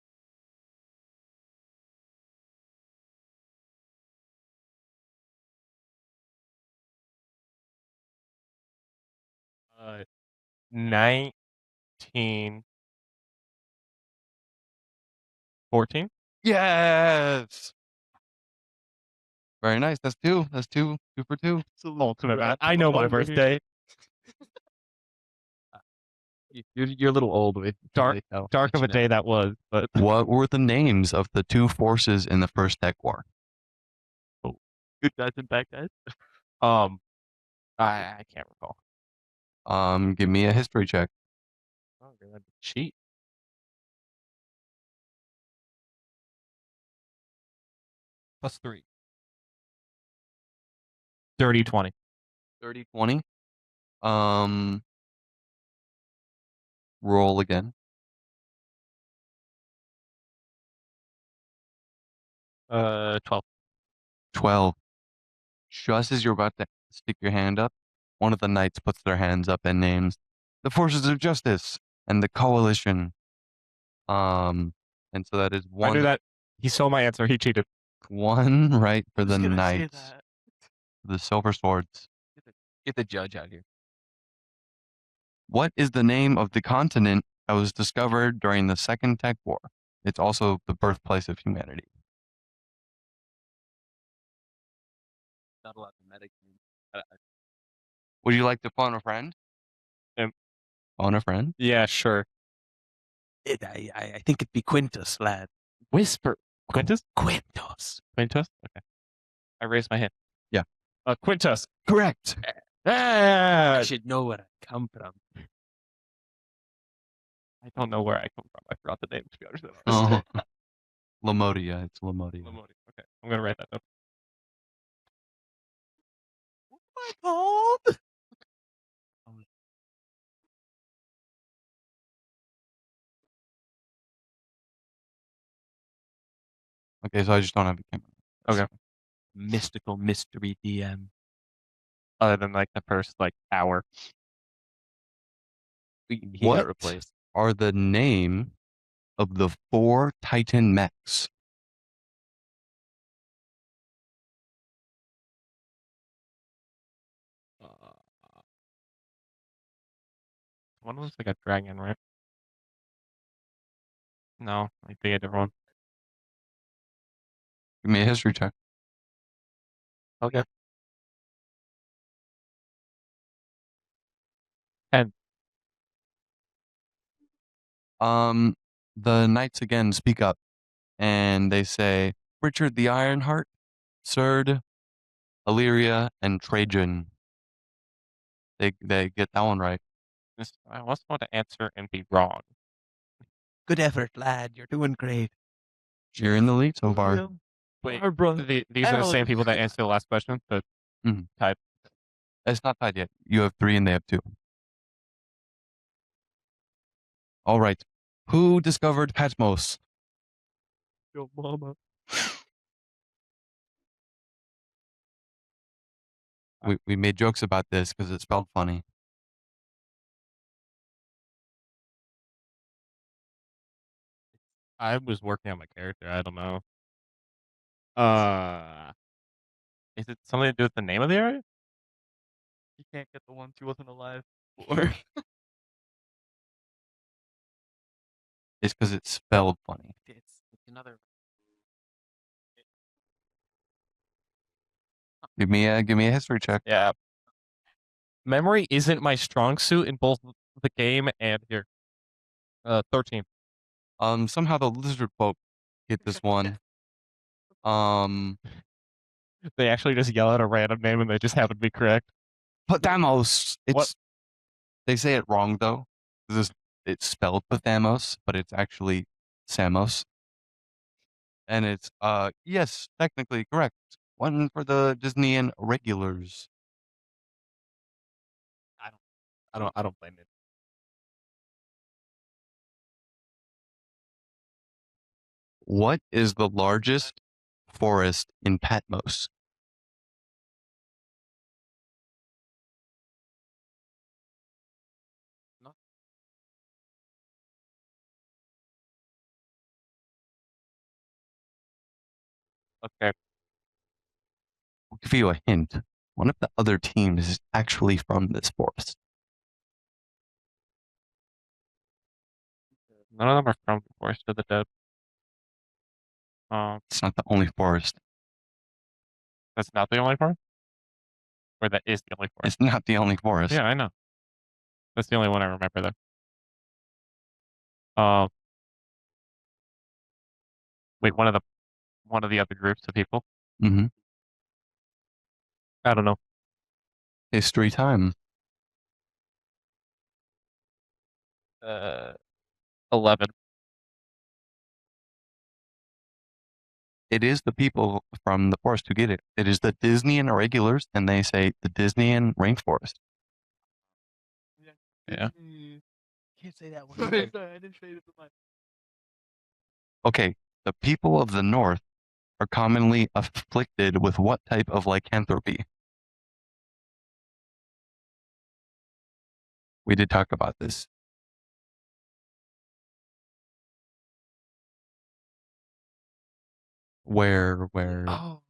Uh, 1914. Yes. Very nice. That's 2. That's 2. 2 for 2. Ultimate man. I know my birthday. You're a little old. Dark of a day that was. But What were the names of the 2 forces in the first tech war? Good guys and bad guys. I can't recall. Give me a history check. Oh, that'd be cheat. +3. Dirty 20. 30, 20. Roll again. 12. 12. Just as you're about to stick your hand up, one of the knights puts their hands up and names the Forces of Justice and the Coalition. And so that is I knew one that. He stole my answer. He cheated. right for I was the gonna say knights. that. The silver swords. Get the judge out here. What is the name of the continent that was discovered during the Second Tech War? It's also the birthplace of humanity. Not a lot of medic. Would you like to phone a friend? Um, Phone a friend? Yeah, sure. I think it'd be Quintus, lad. Whisper. Quintus? Quintus. Quintus? Okay. I raised my hand. Yeah. Quintus. Correct. I should know where I come from. I don't know where I come from. I forgot the name, to be honest. Oh. Lamodia. It's Lamodia. Okay, I'm gonna write that down. What am I called? Okay, so I just don't have a camera. Okay. Mystical mystery DM. Other than like the first hour. He What got replaced. are the name of the 4 Titan mechs? One was like a dragon, right? No, I think a different one. Give me a history check. Okay. 10. The knights again speak up, and they say Richard the Ironheart, Cerd, Illyria, and Trajan. They get that one right. I also want to answer and be wrong. Good effort, lad. You're doing great. You're in the lead so far. Wait, Our brother. these are the same people that answered the last question, but tied. It's not tied yet. You have 3 and they have 2. All right. Who discovered Patmos? Your mama. We made jokes about this because it spelled funny. I was working on my character. I don't know. Is it something to do with the name of the area? You can't get the ones he wasn't alive for. It's because it's spelled funny. It's another. Give me a history check. Yeah. Memory isn't my strong suit in both the game and here. 13. Somehow the lizard folk get this one. They actually just yell out a random name and they just happen to be correct. Pathamos. What? They say it wrong though. It's spelled Pathamos, but it's actually Samos. And it's yes, technically correct. One for the Disneyan regulars. I don't blame it. What is the largest forest in Patmos? Okay. I'll give you a hint. One of the other teams is actually from this forest. None of them are from the Forest of the Dead. It's not the only forest. That's not the only forest? Or that is the only forest? It's not the only forest. Yeah, I know. That's the only one I remember though. Wait, one of the other groups of people? Mm-hmm. I don't know. History time. 11. It is the people from the forest who get it. It is the Disneyan irregulars, and they say the Disneyan rainforest. Yeah. Can't say that one. Sorry, I didn't say it with my. Okay, the people of the north are commonly afflicted with what type of lycanthropy? We did talk about this. Where? Oh.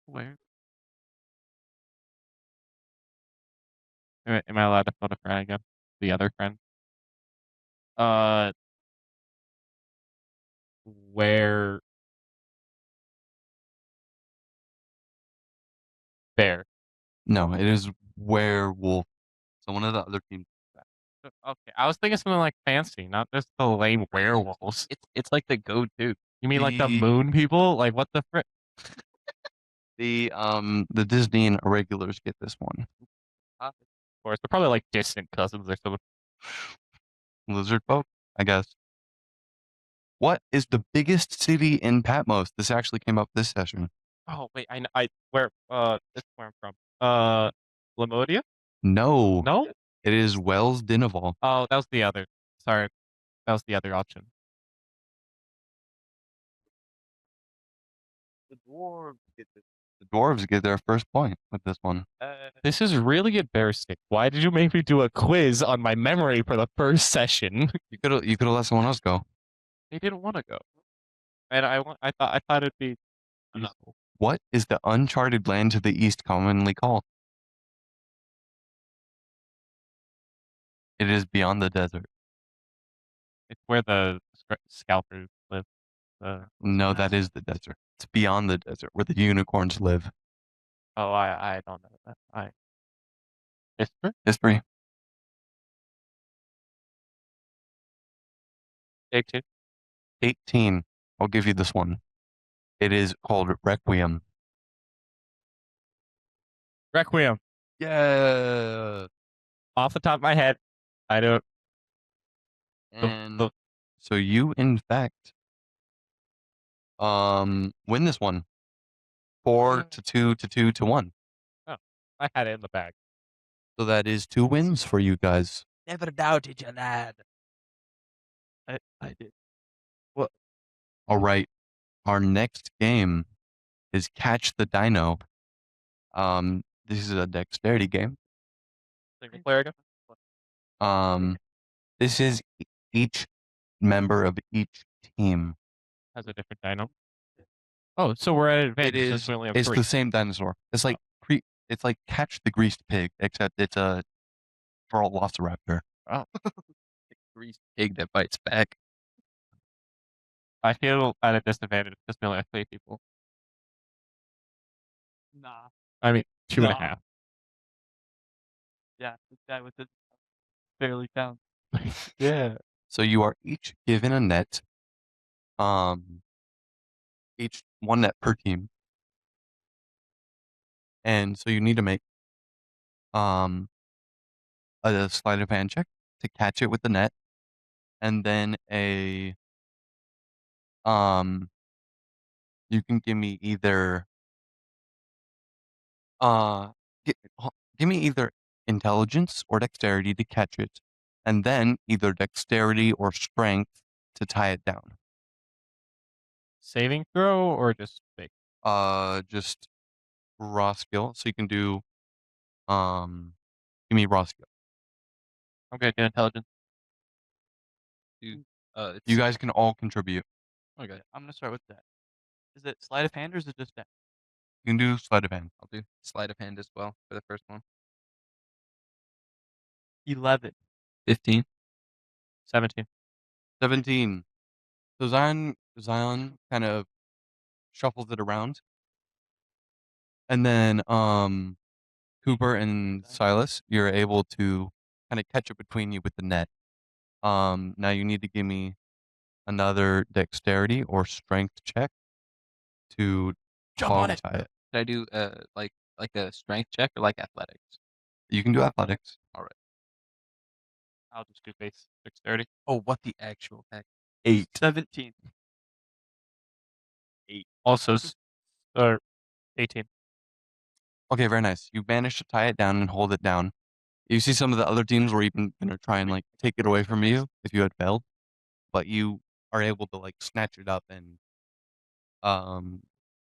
Where? Am I allowed to phone a friend again? The other friend? Where? Bear. No, it is werewolf. So one of the other teams. Okay, I was thinking something like fancy, not just the lame werewolves. It's like the go-to. You mean like the The- moon people? Like what the frick? The Disneyan irregulars get this one. Of course, they're probably like distant cousins or something. Lizard folk, I guess. What is the biggest city in Patmos? This actually came up this session. Oh wait, this is where I'm from. Lamodia? No, No? it is Wells Dinaval. Oh, that was the other. Sorry, that was the other option. The dwarves get their first point with this one. This is really embarrassing. Why did you make me do a quiz on my memory for the first session? You could have let someone else go. They didn't want to go, and I thought it'd be useful. What is the uncharted land to the east commonly called? It is beyond the desert. It's where the scalpers live. No, that is the desert. It's beyond the desert where the unicorns live. Oh, I don't know that. History? History. Day 2. 18. I'll give you this one. It is called Requiem. Requiem. Yeah. Off the top of my head, I don't. And so you, in fact, win this one. 4-2 to 2 to 1. Oh, I had it in the bag. So that is 2 wins for you guys. Never doubted you, lad. I did. All right. Our next game is Catch the Dino. This is a dexterity game. Single player again? This is each member of each team. Has a different dino. Oh, so we're at advantage. It since is. we only have It's 3. the same dinosaur. It's like It's like Catch the Greased Pig, except it's a velociraptor. Oh. Greased pig that bites back. I feel at a disadvantage because we only have 3 people. Nah. I mean, 2.5. No. Yeah, this guy with the barely counts. Yeah. So you are each given a net. Each one net per team. And so you need to make a sleight of hand check to catch it with the net, and then you can give me either give me either intelligence or dexterity to catch it, and then either dexterity or strength to tie it down. Saving throw or just big? Just raw skill. So you can do give me raw skill. I'm gonna do intelligence. You guys can all contribute. Okay, I'm gonna start with that. Is it sleight of hand or is it just that? You can do sleight of hand. I'll do sleight of hand as well for the first one. 11. 15. 17. 17. So Zion kind of shuffles it around. And then Cooper and Silas, you're able to kind of catch it between you with the net. Now you need to give me another dexterity or strength check to Jump on it. tie it. Should I do like a strength check or like athletics? You can do athletics. All right. I'll just do base dexterity. Oh, what the actual heck? 8. 17. Also, 18. Okay, very nice. You managed to tie it down and hold it down. You see some of the other teams were even gonna try and like take it away from you if you had failed, but you are able to like snatch it up and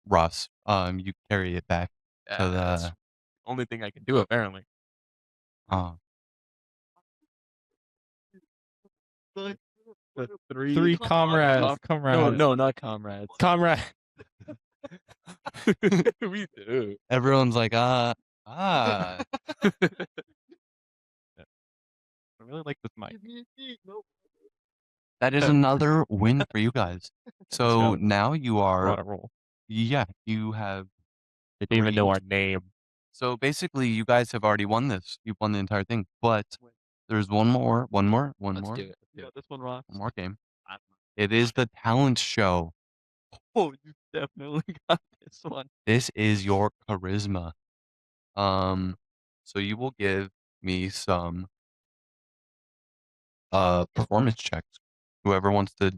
Ross, you carry it back to That's the only thing I can do apparently. uh, The Three comrades. No, not comrades. Comrade. We do. everyone's like I really like this mic. that is another win for you guys. So job. now you We're are on a roll. yeah, you have They didn't even know Three. our name. so basically you guys have already won this. You've won the entire thing. But there's one more Let's do it. You got this one, Ross. one more game. It is the talent show. Oh, you definitely got this one. This is your charisma. So you will give me some performance checks. Whoever wants to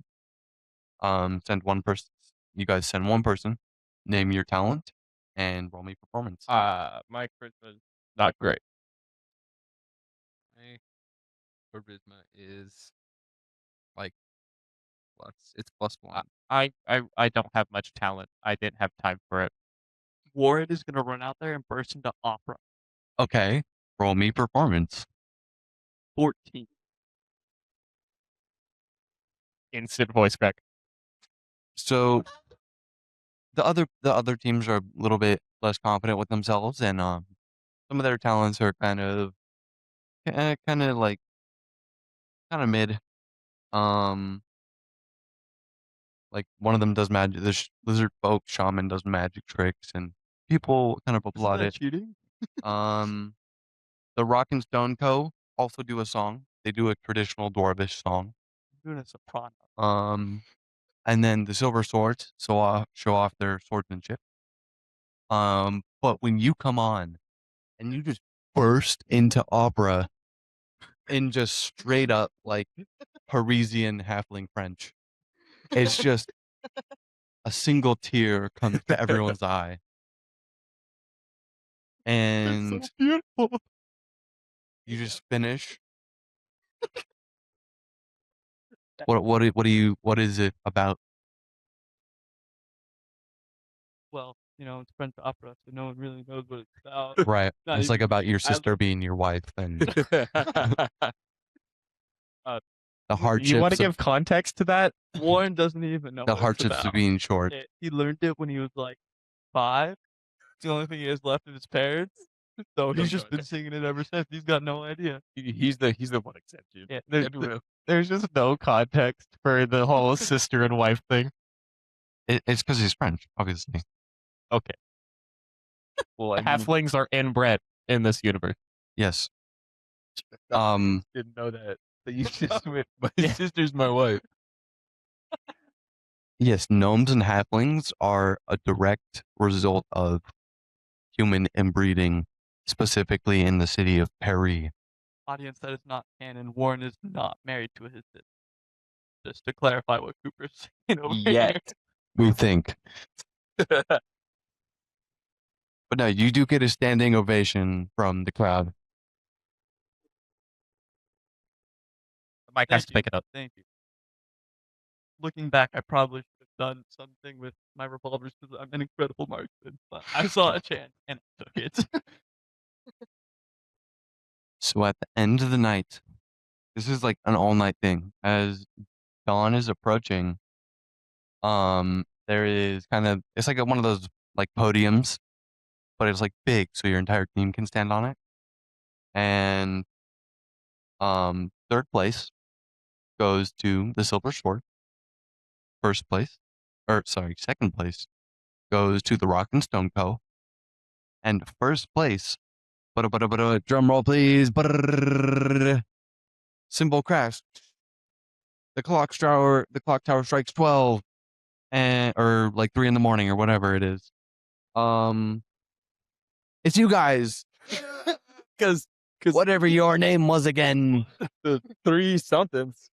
send one person. You guys send one person, name your talent, and roll me performance. My charisma is not great. My charisma is like plus. It's +1. I don't have much talent. I didn't have time for it. Warren is gonna run out there and burst into opera. Okay, roll me performance. 14. Instant voice crack. So the other teams are a little bit less confident with themselves, and some of their talents are kind of like kind of mid. Like one of them does magic. The lizard folk shaman does magic tricks, and people kind of applaud it. Cheating? The Rock and Stone Co. also do a song. They do a traditional dwarvish song. I'm doing a soprano. And then the Silver Swords show off their swordsmanship. But when you come on and you just burst into opera in just straight up like Parisian halfling French, it's just a single tear comes to everyone's eye. And beautiful. you just finish. What is it about? Well, it's French opera, so no one really knows what it's about. Right. Not It's like even about me. your I sister being your wife and the You hardships want to of give context to that? Warren doesn't even know the what it's hardships of about. being short. He learned it when he was like 5. It's the only thing he has left of his parents. So he's just been singing it ever since. He's got no idea. He's the one exception. Yeah, There's just no context for the whole sister and wife thing. It's because he's French, obviously. Okay. Well, Halflings are inbred in this universe. Yes. didn't know that. But you just went. My sister's my wife. Yes, gnomes and halflings are a direct result of human inbreeding, specifically in the city of Paris. Audience, that is not canon. Warren is not married to his sister. Just to clarify what Cooper's saying over here. We think. But no, you do get a standing ovation from the crowd. Mike has to pick it up. Thank you. Looking back, I probably should have done something with my revolvers because I'm an incredible marksman. But I saw a chance and I took it. So at the end of the night, this is like an all-night thing. As dawn is approaching, there is it's like one of those like podiums, but it's like big, so your entire team can stand on it. And third place goes to the Silver Sword. Second place goes to the Rock and Stone Co. And first place, drum roll please, cymbal crash. The clock tower strikes 12, or like 3 in the morning or whatever it is. It's you guys. Because Whatever your name was again. the three somethings.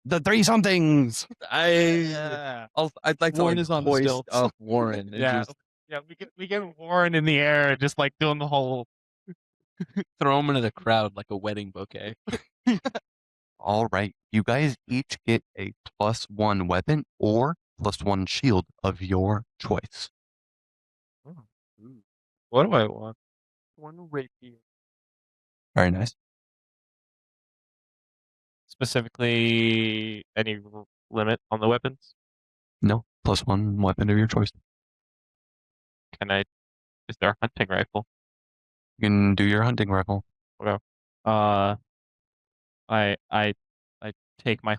The three somethings. Yeah. I'd like Warren to is on the hoist stilts. up Warren and Yeah. just Yeah, we get Warren in the air, just like doing the whole. Throw him into the crowd like a wedding bouquet. All right. You guys each get a +1 weapon or +1 shield of your choice. What do I want? One rapier. Very nice. Specifically, any limit on the weapons? No, +1 weapon of your choice. Can I? Is there a hunting rifle? You can do your hunting rifle. Okay. I take my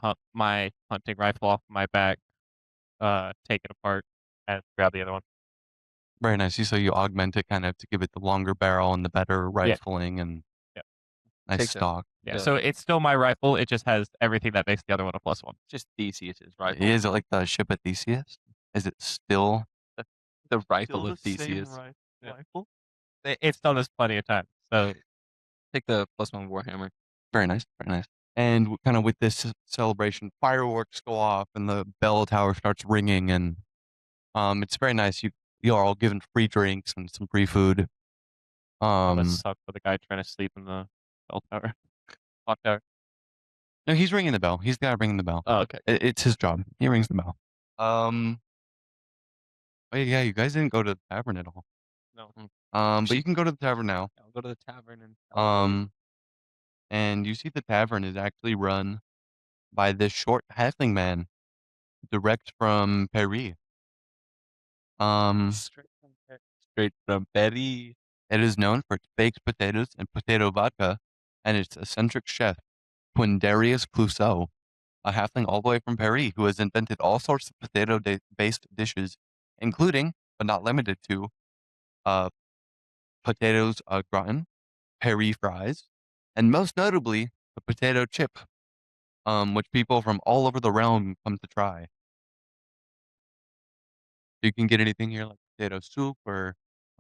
hunting rifle off my back, take it apart, and grab the other one. Very nice. So you augment it kind of to give it the longer barrel and the better rifling and Yeah. nice Take the- stock. Yeah. Yeah. So it's still my rifle. It just has everything that makes the other one a +1. Just Theseus' rifle. Is it like the ship of Theseus? Is it still? The rifle Still of the same Theseus. Yeah. rifle. It's done this plenty of times. So Take the +1 Warhammer. Very nice. Very nice. And kind of with this celebration, fireworks go off and the bell tower starts ringing, and it's very nice. You are all given free drinks and some free food. that must suck for the guy trying to sleep in the bell tower. Clock tower. No, he's ringing the bell. He's got to ring the bell. Oh, okay. It's his job. He rings the bell. Oh yeah, you guys didn't go to the tavern at all. No. But you can go to the tavern now. I'll go to the tavern and And you see the tavern is actually run by this short halfling man, direct from Paris. straight from Betty. It is known for its baked potatoes and potato vodka, and its eccentric chef, Quindarius Clouseau, a halfling all the way from Paris who has invented all sorts of potato-based dishes, including, but not limited to, potatoes au gratin, Paris fries, and most notably, the potato chip, which people from all over the realm come to try. You can get anything here like potato soup or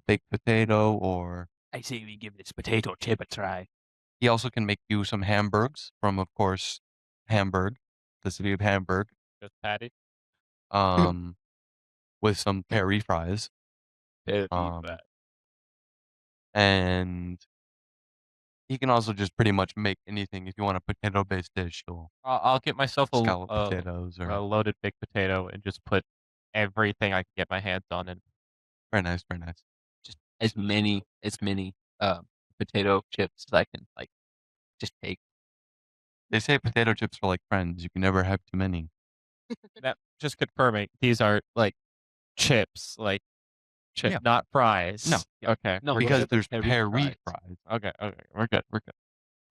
baked potato, or I say we give this potato chip a try. he also can make you some hamburgs from, of course, Hamburg, the city of Hamburg, Just patty. with some Paris fries. And he can also just pretty much make anything. If you want a potato-based dish, he'll I'll get myself scallop a potatoes or loaded baked potato and just put everything I can get my hands on in. very nice, very nice. Just as many potato chips as I can just take. They say potato chips are like friends. You can never have too many. That just confirming these are like chips, Yeah. not fries. No. Okay. No, we're Because good. there's Paris Paris fries. fries. Okay. We're good.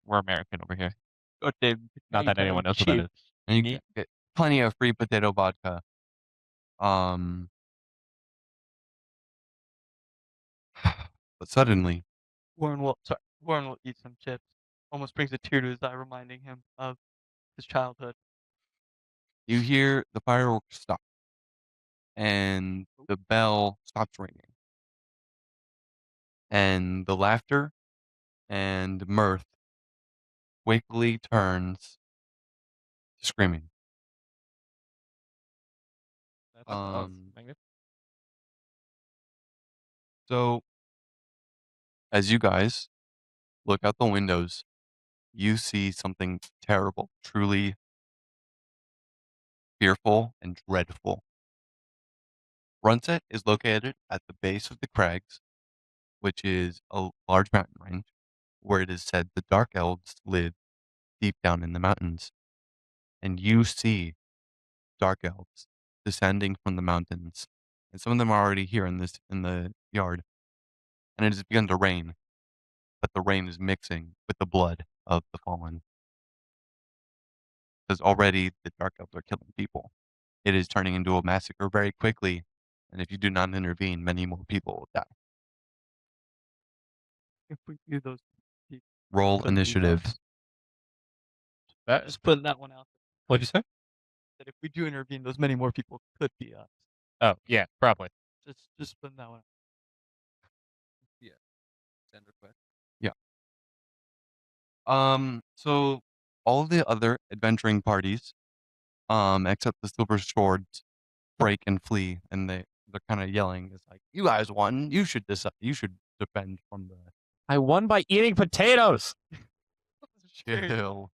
We're American over here. Got the Not that anyone knows what that is. And you can get plenty of free potato vodka. But suddenly, Warren will eat some chips. Almost brings a tear to his eye, reminding him of his childhood. you hear the fireworks stop. And the bell stops ringing. And the laughter and mirth quickly turns to screaming. That's Um, magnificent. So, as you guys look out the windows, you see something terrible, truly fearful and dreadful. Runset is located at the base of the crags, which is a large mountain range, where it is said the dark elves live deep down in the mountains. And you see dark elves descending from the mountains, and some of them are already here in the yard. And it has begun to rain, but the rain is mixing with the blood of the fallen. Because already the dark elves are killing people. It is turning into a massacre very quickly, and if you do not intervene, many more people will die. If we do those people, Roll could be initiative. us. That, Just putting that one out there. what'd you say? That if we do intervene, those many more people could be us. Oh, yeah, probably. Just putting that one out. Send request. So all the other adventuring parties, except the Silver Swords, break and flee, and they're kind of yelling. It's like, you guys won. You should decide. You should defend from the I won by eating potatoes. chill.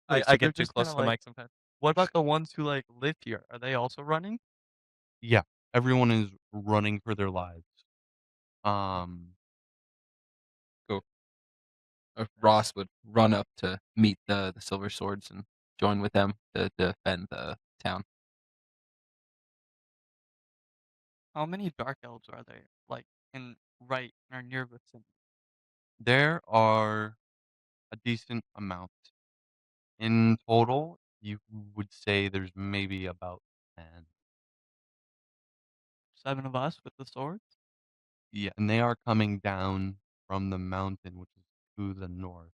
Wait, I so they're get too just close kinda to the like mic sometimes. what about the ones who, like, live here? Are they also running? Yeah, everyone is running for their lives. Um, Cool. Ross would run up to meet the Silver Swords and join with them to defend the town. How many dark elves are there, like, in right or near vicinity? there are a decent amount in total. You would say there's maybe about 10. 7 of us with the swords? Yeah, and they are coming down from the mountain, which is to the north.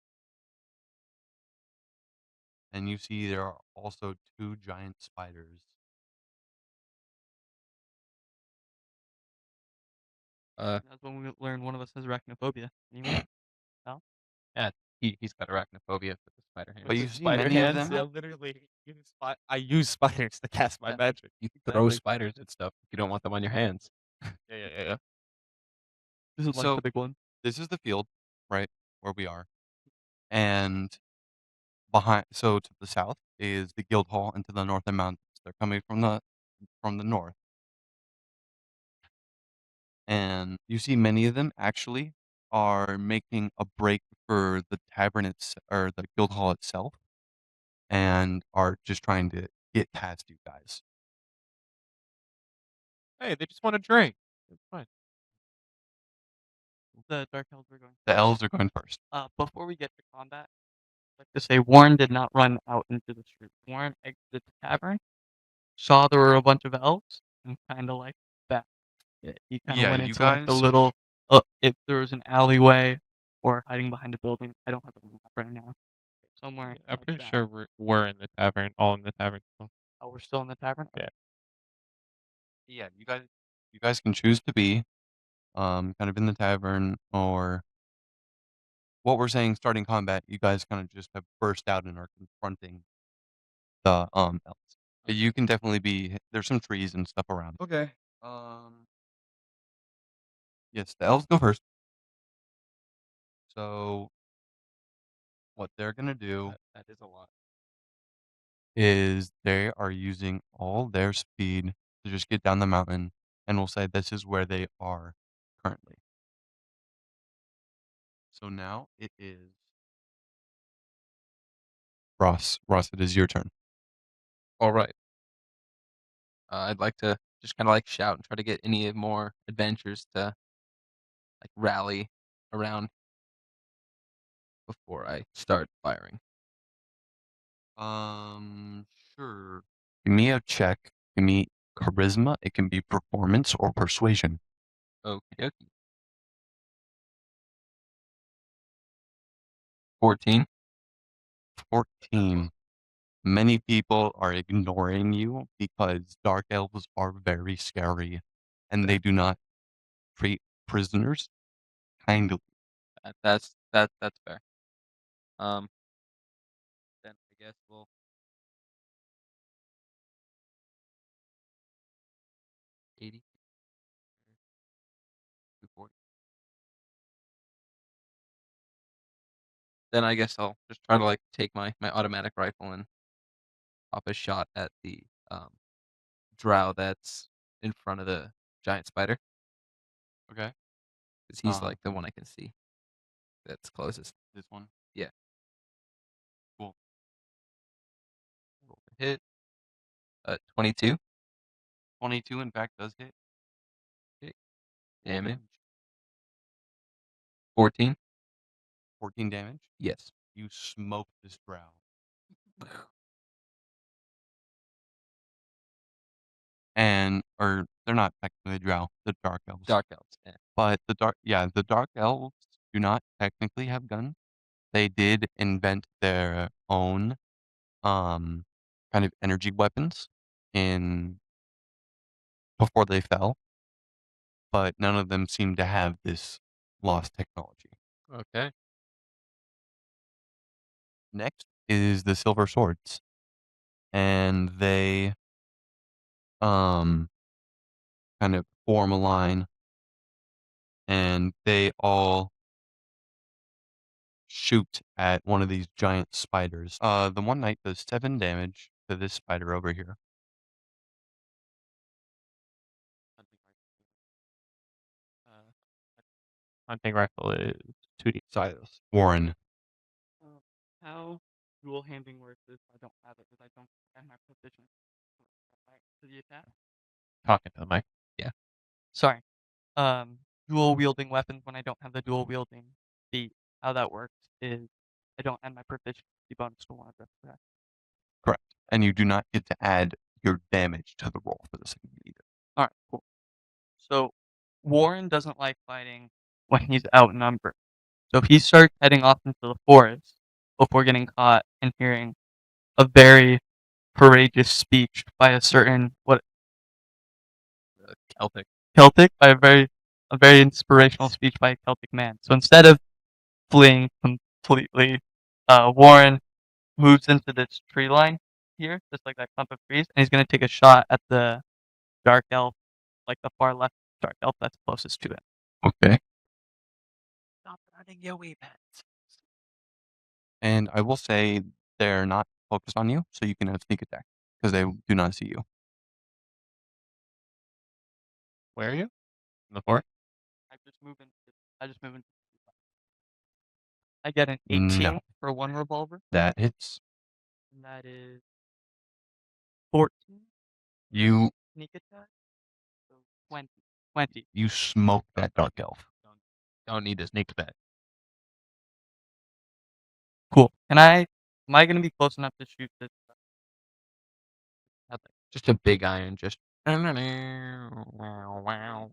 And you see there are also 2 giant spiders. Uh, That's when we learned one of us has arachnophobia. Anyone? No? yeah, he's got arachnophobia with the spider hand. But you With see spider many of hands, them. yeah, literally. I use spiders to cast my Yeah. magic. You throw Exactly. spiders at stuff if you don't want them on your hands. Yeah. This is like So the big one. this is the field, right, where we are. And so to the south is the guild hall, and to the north the mountains. They're coming from the north. And you see many of them actually are making a break for the tavern or the guild hall itself, and are just trying to get past you guys. Hey, they just want a drink. It's fine. The dark elves are going. The elves are going first. Before we get to combat, I'd like to say Warren did not run out into the street. Warren exited the tavern, saw there were a bunch of elves, and kinda like back. Yeah, he kinda Yeah, went you into like the guys. little if there was an alleyway or hiding behind a building. I don't have the map right now. Somewhere I'm like pretty that. sure we're in the tavern, all in the tavern. still. Oh, we're still in the tavern? Yeah. Yeah, you guys can choose to be kind of in the tavern, or what we're saying starting combat. You guys kind of just have burst out and are confronting the elves. But you can definitely be. There's some trees and stuff around. Okay. Yes, the elves go first. So what they're gonna do That is a lot. is they are using all their speed to just get down the mountain, and we'll say this is where they are currently. So now it is Ross. Ross, it is your turn. All right. I'd like to just kind of like shout and try to get any more adventures to like rally around before I start firing. Sure. Give me a check. Give me charisma. It can be performance or persuasion. Okie dokie. 14. 14. Many people are ignoring you because dark elves are very scary, and they do not treat prisoners kindly. That's fair. Then I guess we'll 80, 240. Then I guess I'll just try to like take my automatic rifle and pop a shot at the drow that's in front of the giant spider Okay. because he's like the one I can see that's closest. This one. Yeah. Cool. Roll the hit. 22. 22, in fact, does hit. Okay. Roll Damage. 14. 14 damage. Yes. You smoke this drow. Or they're not technically drow, the dark elves. Dark elves. Yeah. But the dark elves do not technically have guns. They did invent their own kind of energy weapons in before they fell. but none of them seem to have this lost technology. Okay. Next is the Silver Swords, and they kind of form a line, and they all shoot at one of these giant spiders. The one knight does 7 damage to this spider over here. Hunting rifle is 2D. Silas. Warren. How dual handing works is I don't have it because I don't have my proficient to the attack. Talking to the mic. Sorry. Dual wielding weapons when I don't have the dual wielding feat. How that works is I don't add my proficiency bonus to one of them. Correct. Correct. And you do not get to add your damage to the roll for the second either. Alright, cool. So Warren doesn't like fighting when he's outnumbered. So he starts heading off into the forest before getting caught and hearing a very courageous speech by a certain Celtic. Celtic by a very inspirational speech by a Celtic man. So instead of fleeing completely, Warren moves into this tree line here, just like that clump of trees, and he's gonna take a shot at the dark elf, like the far left dark elf that's closest to him. Okay. Stop running your wee pants. And I will say they're not focused on you, so you can have sneak attack because they do not see you. Where are you? In the forest? I just move in. I get an 18 No. for one revolver, That hits. and that is 14 You sneak attack. So 20. 20. you smoke that dark elf. Don't need to sneak attack. Cool. Am I gonna be close enough to shoot this? Nothing. Just a big iron. Just. Wow.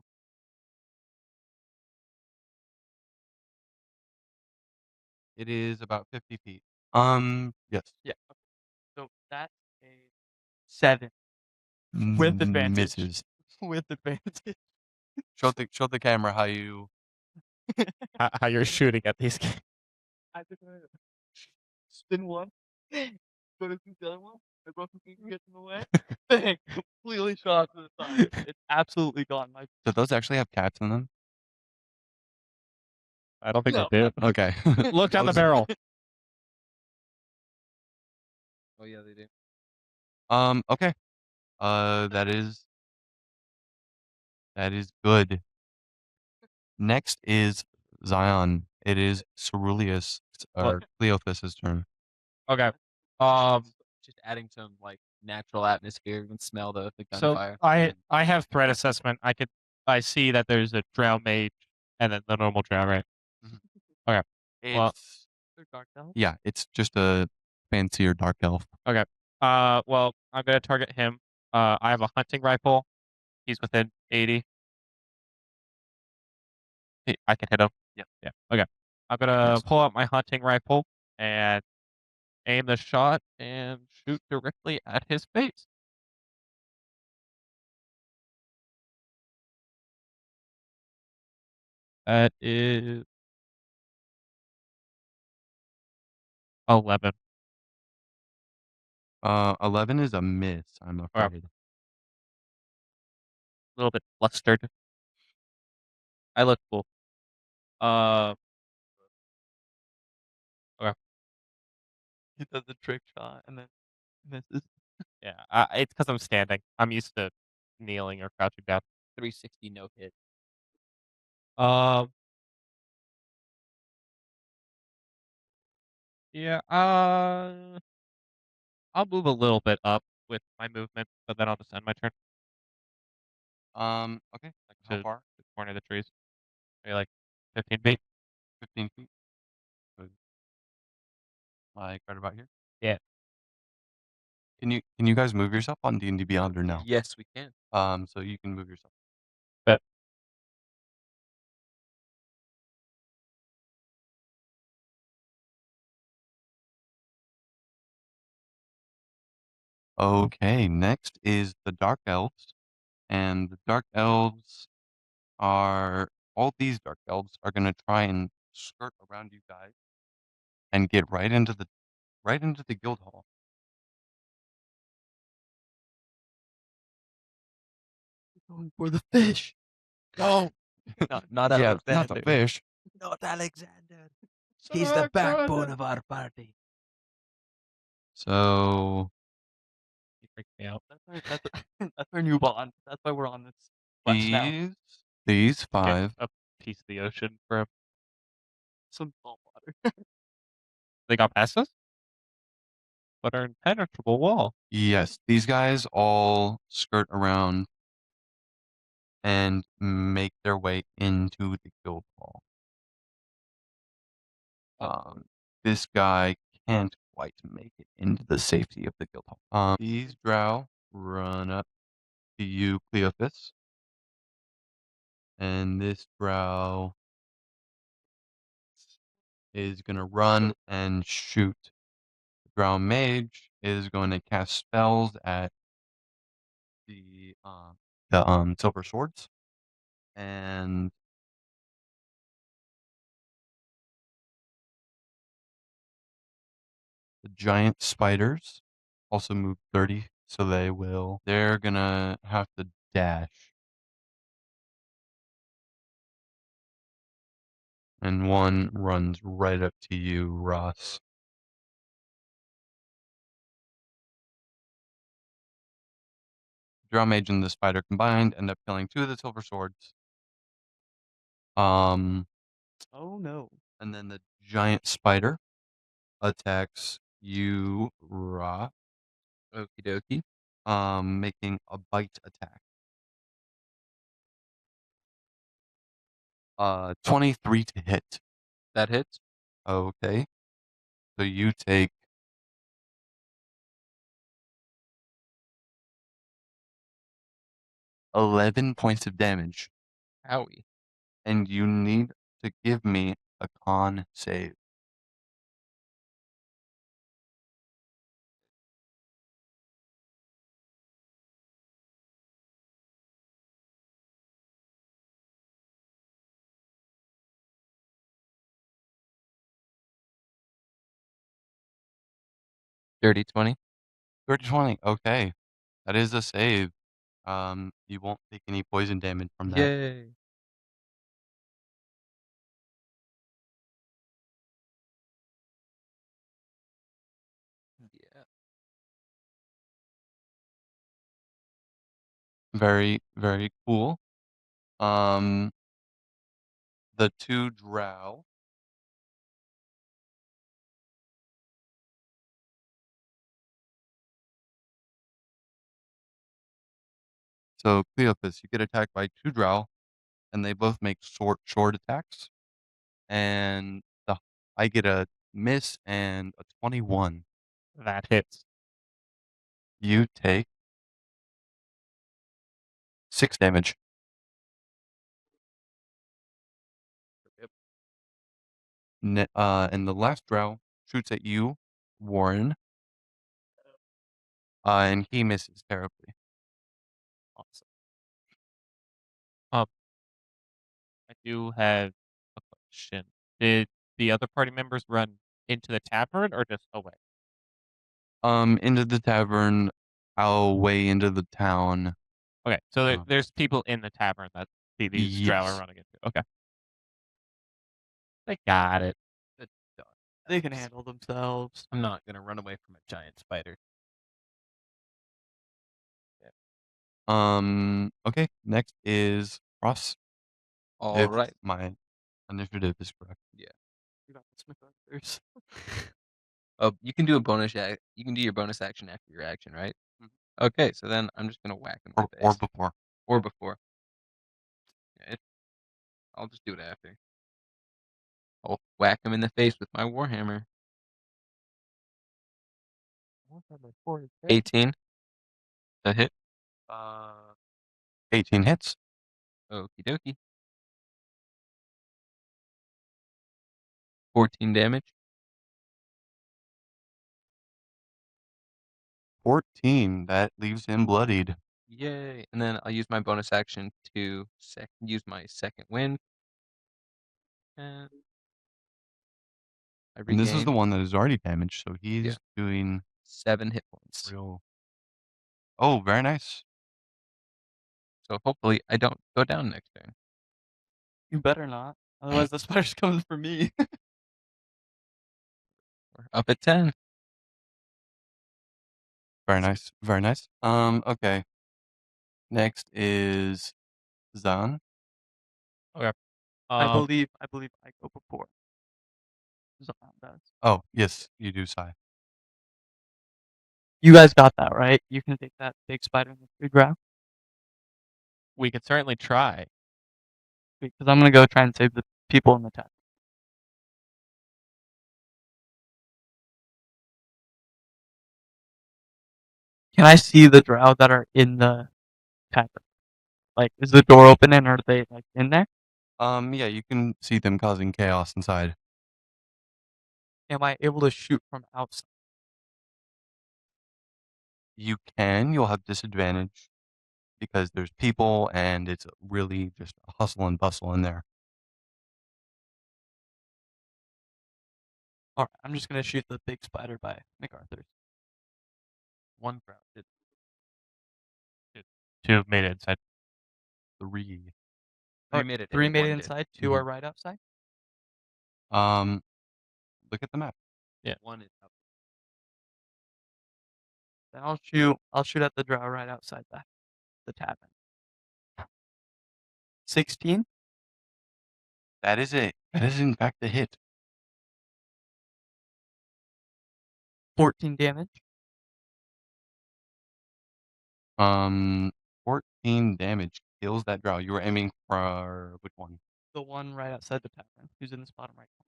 It is about 50 feet. Yes. Yeah. Okay. So that's a 7 with advantage. Misses. With advantage. Show the camera how you. How you're shooting at these guys. I just spin one, go to the other one. I broke the finger gets in the way. Bang! Completely shot to the side. It's absolutely gone. My Do those actually have cats in them? I don't think No. they do. Okay. Look down the barrel. Oh yeah, they do. Okay. That is good. Next is Zion. It is Ceruleus or Cleophas's turn. Okay. Just adding some like natural atmosphere. You can smell the So gunfire. I have threat assessment. I see that there's a drow mage and then the normal drow, right? Okay. Well- It's they're dark elf. yeah, it's just a fancier dark elf. Well, I'm gonna target him. I have a hunting rifle. He's within 80. I can hit him. Yeah. Okay. I'm gonna Yes. pull out my hunting rifle and aim the shot and shoot directly at his face. That is 11. 11 is a miss, I'm afraid. A little bit flustered. I look cool. He does a trick shot and then misses. Yeah. It's because I'm standing. I'm used to kneeling or crouching down. 360 no hit. Yeah. I'll move a little bit up with my movement, but then I'll just end my turn. Okay. Like how To far? the corner of the trees. Maybe like 15 feet. 15 feet. Good. Like right about here? Yeah. Can you guys move yourself on D&D Beyond or no? Yes, we can. So you can move yourself. Bet. Okay, next is the Dark Elves. And the Dark Elves are all these dark elves are gonna try and skirt around you guys and get right into the guild hall. Going for the fish. No. Not Yeah, not the Alexander. fish. Not Alexander. He's the backbone of our party. So You freaked me out. That's our new bond. That's why we're on this quest now. these Get 5 a piece of the ocean for a. Some salt water. They got past us, but our impenetrable wall. yes, these guys all skirt around and make their way into the guild hall. This guy can't quite make it into the safety of the guild hall. These drow run up to you, Cleophas, and this drow is gonna run and shoot. The drow mage is going to cast spells at the silver swords, and the giant spiders also move 30, so they're gonna have to dash. And one runs right up to you, Ross. Drow mage and the spider combined end up killing 2 of the silver swords. Oh no. And then the giant spider attacks you, Ra, Okie dokie. making a bite attack. 23 to hit. That hits. Okay. So you take 11 points of damage, Owie. and you need to give me a con save. Dirty 20. 20. Okay. That is a save. You won't take any poison damage from that. Yay. Yeah. Very, very cool. The 2 drow So Cleopas, you get attacked by 2 drow, and they both make short attacks. And I get a miss and a 21. That hits. You take 6 damage. And the last drow shoots at you, Warren, and he misses terribly. Awesome. I do have a question. Did the other party members run into the tavern or just away? Into the tavern, away into the town. Okay, so Um, there's people in the tavern that see these drow are Yes. running into. Okay. They got it. They can handle themselves. I'm not gonna run away from a giant spider. Okay, next is Ross. All If right. my initiative is correct. Yeah. You got this, McArthur's. You can do a bonus act. You can do your bonus action after your action, right? Mhm. Okay, so then I'm just gonna whack him in the Or face. before. Or before. Yeah, I'll just do it after. I'll whack him in the face with my warhammer. 18. A hit. 18 hits. Okie dokie. 14 damage. 14. That leaves him bloodied. Yay! And then I'll use my bonus action to use my second wind. And I And this is the regain one that is already damaged, so he's doing 7 hit points. real. Oh, very nice. So hopefully I don't go down next turn. You better not. Otherwise, the spider's coming for me. We're up at 10. Very nice. Very nice. Okay. Next is Zan. Okay. I believe I go before. Zion does. Oh, yes, you do, Sai. You guys got that, right? You can take that big spider in the free grab. we could certainly try. Because I'm gonna go try and save the people in the tech. Can I see the drow that are in the tavern? Like, is the door open and are they like in there? Yeah, you can see them causing chaos inside. Am I able to shoot from outside? You can. You'll have disadvantage because there's people and it's really just a hustle and bustle in there. Alright, I'm just gonna shoot the big spider by MacArthur's. One crowd. Two made it inside. 3. Three made it. 3 and made one it did. inside, 2 are right outside. Look at the map. Yeah. One is up. Then I'll shoot at the drow right outside the tavern. 16, That is it. That is in fact the hit. 14 damage. 14 damage kills that drow. You were aiming for which one? The one right outside the tavern, who's in this bottom right corner.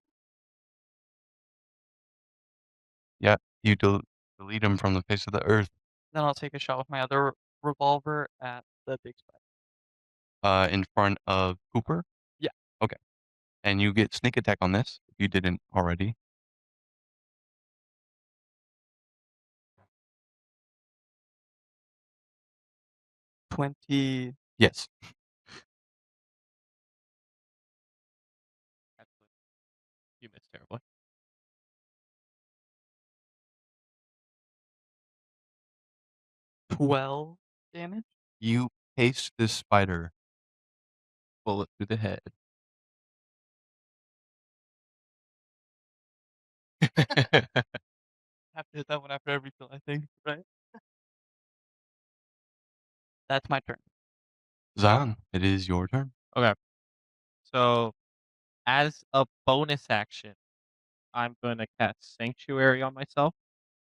Yeah, you delete him from the face of the earth. Then I'll take a shot with my other revolver at the big spider. In front of Cooper? Yeah. Okay. And you get sneak attack on this, if you didn't already. $20. Yes. You missed terribly. 12 damage. You paste this spider. Bullet through the head. Have to hit that one after every kill, I think, right? That's my turn. Zan, it is your turn. Okay. So, as a bonus action, I'm going to cast Sanctuary on myself,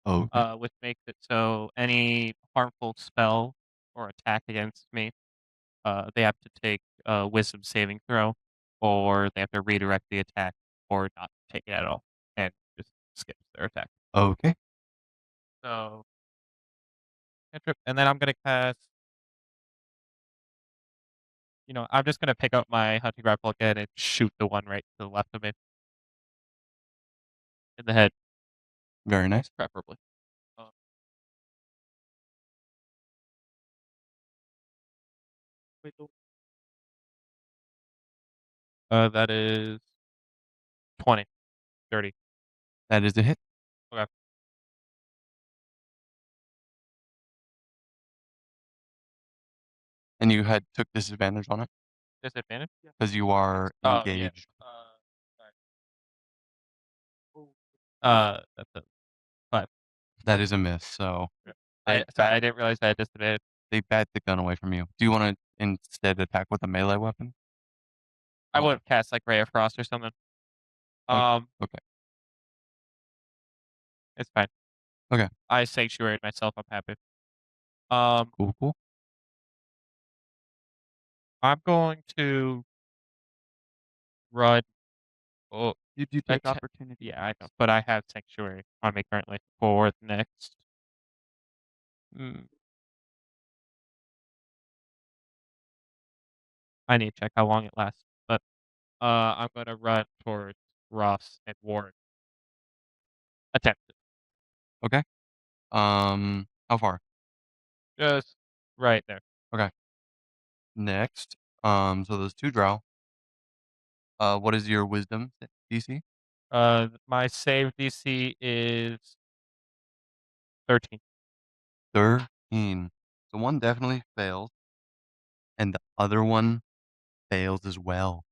Oh, okay. which makes it so any harmful spell or attack against me, they have to take a Wisdom saving throw, or they have to redirect the attack, or not take it at all, and just skip their attack. Okay. So, cantrip, and then I'm going to cast. I'm just gonna pick up my hunting rifle again and shoot the one right to the left of me. In the head, Very nice. preferably. Wait, That is 20. 30. That is a hit. Okay. And you had took disadvantage on it Disadvantage? because you are Oh, yeah. engaged. That's a 5. That is a miss. So I didn't realize I had disadvantage. they bat the gun away from you. Do you want to instead attack with a melee weapon? I would have cast like Ray of Frost or something. Okay. It's fine. Okay. I sanctuaried myself. I'm happy. Cool. I'm going to run. Oh, you do take Atta- opportunity. yeah, I know, but I have sanctuary on me currently for the next. I need to check how long it lasts, but I'm gonna run towards Ross and Warren. Attempt it. Okay. How far? Just Right there. Okay. Next, so those 2 drow. What is your wisdom DC? My save DC is 13. 13. So one definitely fails, and the other one fails as well.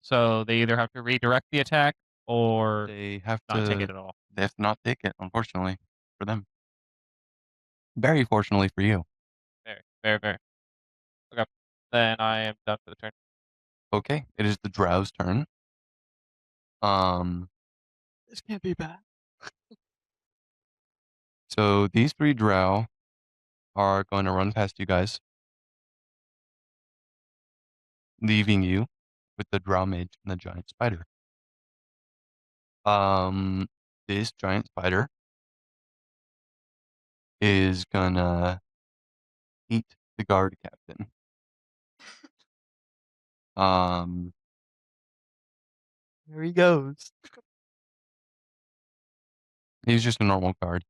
So they either have to redirect the attack or They have not take to it at all. they have to not take it, unfortunately, for them. Very fortunately for you. Very, very, very. Okay. Then I am done for the turn. Okay, it is the drow's turn. This can't be bad. So these 3 drow are going to run past you guys, leaving you with the drow mage and the giant spider. This giant spider is gonna eat the guard captain. There he goes. He's just a normal guard.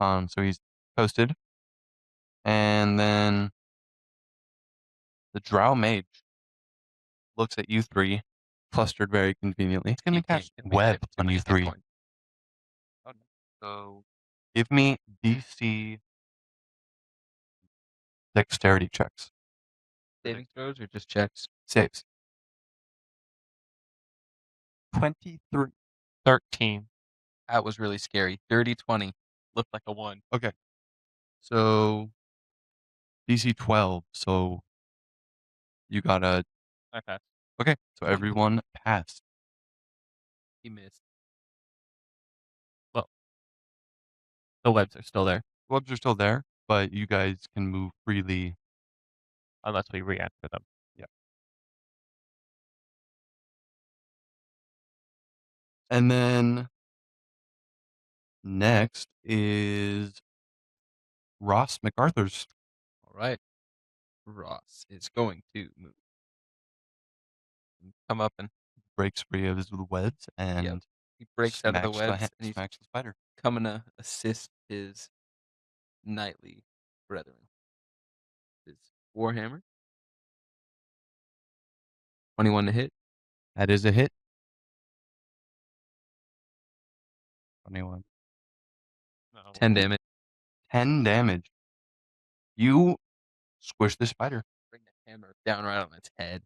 So he's posted. And then the drow mage looks at you 3, clustered very conveniently. It's gonna You can't cast get me web too on many you hit 3. points. So give me DC dexterity checks. Saving throws or just checks? Saves. 23. 13. That was really scary. 30, 20. Looked like a 1. Okay. So DC 12. So you got a I passed. okay. So everyone passed. He missed. The webs are still there Webs are still there, but you guys can move freely. unless we re-enter them. And then next is Ross MacArthur's. All right. Ross is going to move. Come up and Breaks free of his webs and he breaks out of the smacks webs and he's smacks the spider. coming to assist his knightly brethren. His Warhammer. 21 to hit. That is a hit. 21. 10 damage. 10 damage. You squish the spider. Bring the hammer down right on its head.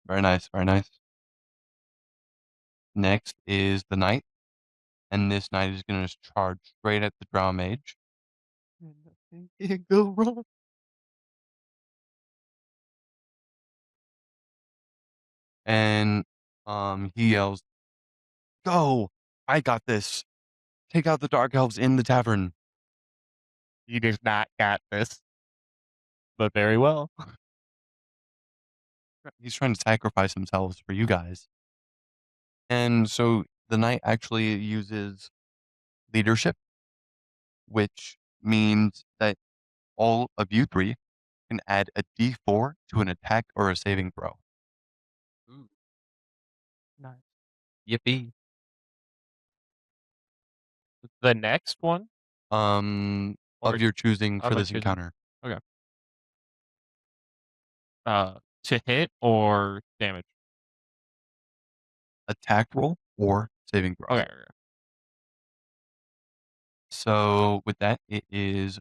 Very nice. Very nice. Next is the knight. And this knight is going to charge straight at the drow mage. Nothing can go wrong. And he yells, "Go! I got this. Take out the dark elves in the tavern." He does not got this. But very well. He's trying to sacrifice himself for you guys. And so the knight actually uses leadership, which means that all of you 3 can add a d4 to an attack or a saving throw. Ooh, Nice. yippee. The next one? Or Of your choosing of for my this choosing. encounter. To hit or damage? Attack roll or saving throw. Okay. So with that, it is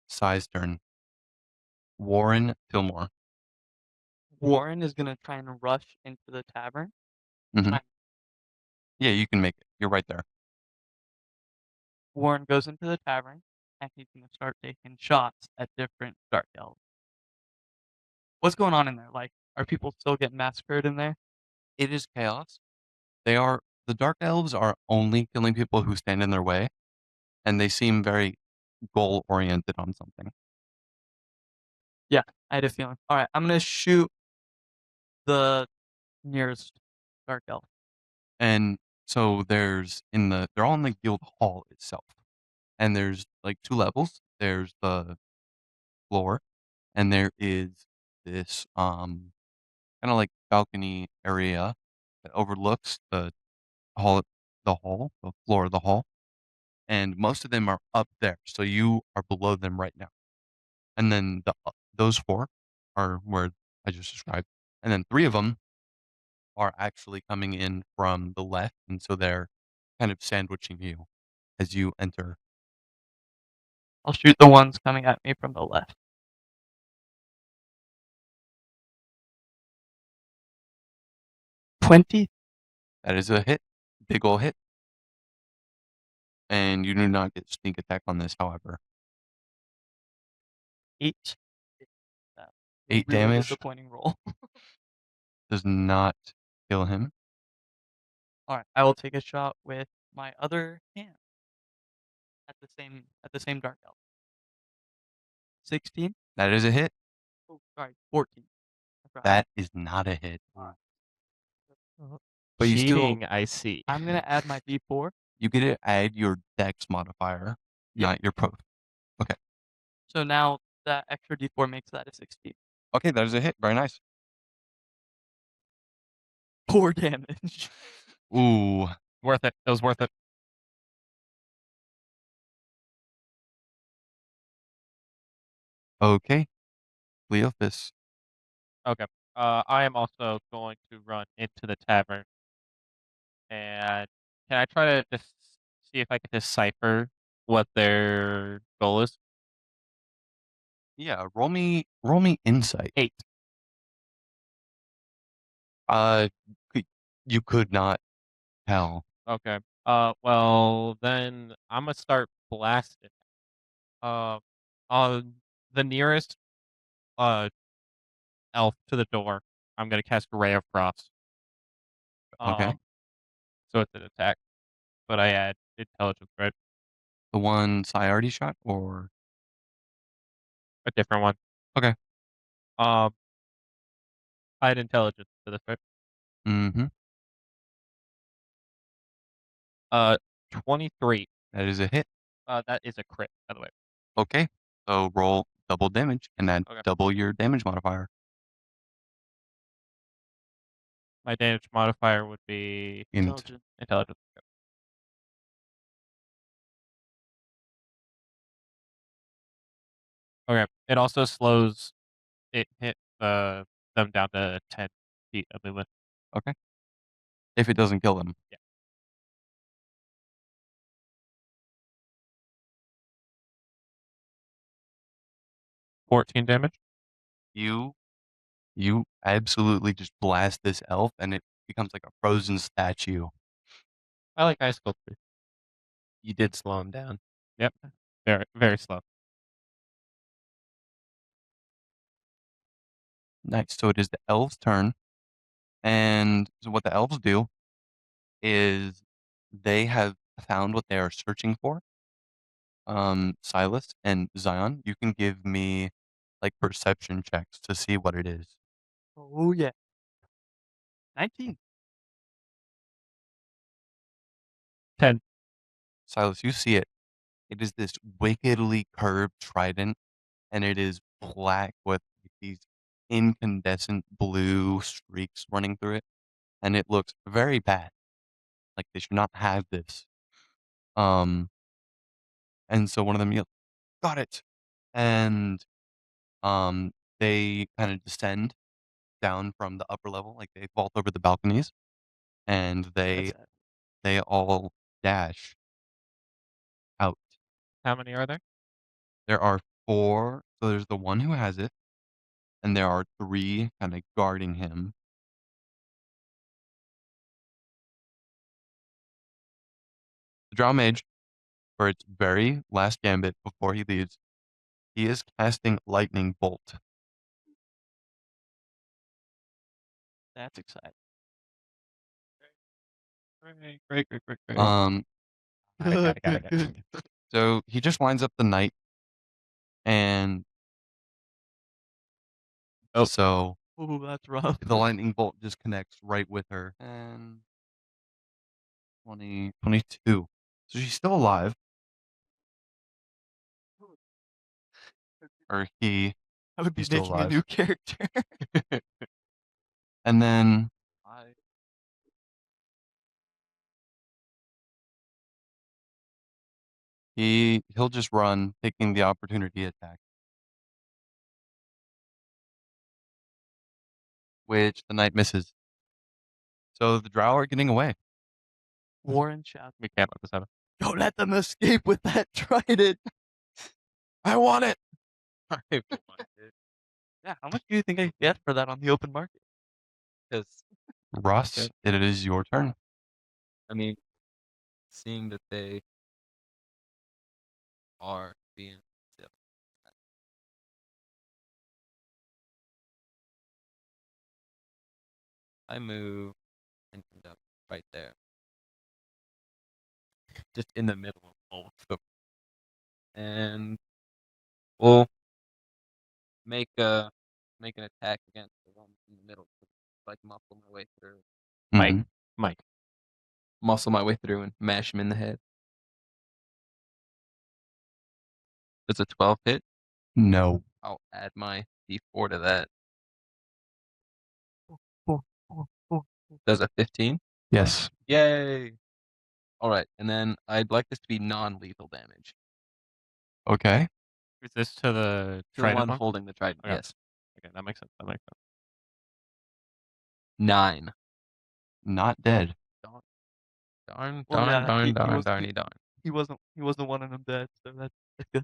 Sai's turn. Warren Fillmore. Warren is gonna try and rush into the tavern. Mhm. I- Yeah, you can make it. You're right there. Warren goes into the tavern and he's gonna start taking shots at different dark elves. What's going on in there? Like, are people still getting massacred in there? It is chaos. The dark elves are only killing people who stand in their way, and they seem very goal oriented on something. Yeah, I had a feeling. All right, I'm gonna shoot the nearest dark elf. And so they're all in the guild hall itself. And there's like 2 levels. There's the floor, and there is this kind of like balcony area that overlooks the hall, the floor of the hall. and most of them are up there, so you are below them right now. And then those 4 are where I just described, and then 3 of them are actually coming in from the left, and so they're kind of sandwiching you as you enter. I'll shoot the ones coming at me from the left. 20. That is a hit, big ol' hit. And you do not get sneak attack on this, however. 8. That 8 really damage disappointing roll. does not kill him. Alright, I will take a shot with my other hand at the same dark elf. 16? That is a hit. Oh, sorry, 14. I forgot. That is not a hit. Alright. But you still Cheating, I see. I'm gonna add my D4. you get to add your dex modifier, Yep. not your pro. Okay. So now that extra D4 makes that a 16. Okay, that is a hit. Very nice. 4 damage. Ooh. Worth it. It was worth it. Okay. Cleophas. Okay. I am also going to run into the tavern. And can I try to just see if I can decipher what their goal is? Yeah, roll me insight. 8. Uh you could not tell. Okay. Well, then I'm gonna start blasting. Uh, on the nearest uh elf to the door, I'm gonna cast Ray of Frost. Okay. So it's an attack, but I add intelligence, right? The one I already shot or A different one. Okay. I add intelligence to this, right? Mhm. 23. That is a hit. That is a crit, by the way. Okay. So roll double damage and add Okay. double your damage modifier. My damage modifier would be Intelligent. intelligence. Okay. It also slows it hit them down to 10 feet of movement. Okay. If it doesn't kill them. Yeah. 14 damage. You absolutely just blast this elf and it becomes like a frozen statue. I like ice sculpture. You did slow him down. Yep. Very, very slow. Nice. So it is the elf's turn. And so what the elves do is they have found what they are searching for. Silas and Zion, you can give me like perception checks to see what it is. Oh yeah. 19. 10. Silas, you see it. It is this wickedly curved trident, and it is black with these incandescent blue streaks running through it, and it looks very bad. Like they should not have this. And so one of them yells, "Got it!" And um, they kind of descend down from the upper level, like they vault over the balconies, and That's sad. they all dash out. How many are there? There are 4, so there's the one who has it, and there are 3 kinda guarding him. The Drow Mage, for its very last gambit before he leaves, he is casting Lightning Bolt. That's exciting. Great. Um, Got it. so he just winds up the knight, and Oh. so Ooh, that's rough. the lightning bolt just connects right with her, and 20, 22. So she's still alive. Or he. I would be He's still making a alive. new character. And then He'll just run, taking the opportunity attack. Which the knight misses. So the drow are getting away. Warren shouts, We can't let this happen. Don't let them escape with that trident. I want it. yeah, how much do you think I get for that on the open market? Because, Ross, Okay. it is your turn. I mean, seeing that they are being still. I move and end up right there. Just in the middle of both of them. And we'll make an attack against the one in the middle. Like muscle my way through. Mhm. Mike. Muscle my way through and mash him in the head. Does a 12 hit? No. I'll add my D4 to that. Does a 15? Yes. Yay! Alright, and then I'd like this to be non-lethal damage. Okay. Is this to the To the trident one one? holding the trident, Okay. yes. Okay, that makes sense. 9. Not dead. Darn, Well, yeah, he was darny darn. he wasn't one of them dead, so that's good.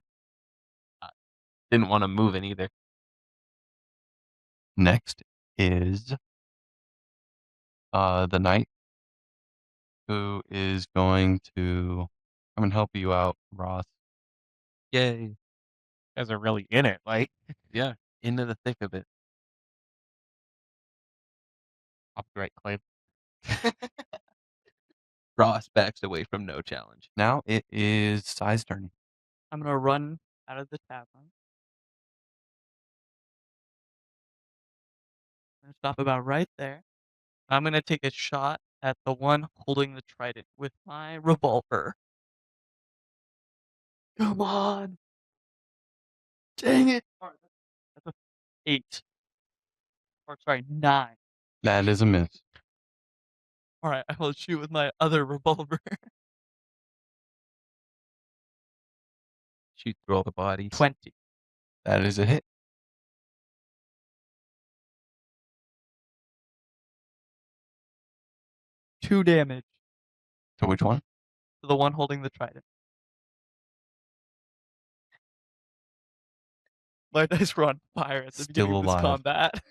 Didn't want to move it either. Next is the knight who is going to come and help you out, Ross. Yay. You guys are really in it. Like, Yeah, into the thick of it. copyright claim. Ross backs away from no challenge. Now it is Sai's turn. I'm gonna run out of the tavern. I'm gonna stop about right there. I'm gonna take a shot at the one holding the trident with my revolver. Come on. Dang it. That's a 8. Or sorry, 9. That is a miss. Alright, I will shoot with my other revolver. Shoot through all the bodies. 20. That is a hit. Two damage To which one? to the one holding the trident. My dice were on fire at the Still beginning of this alive. combat.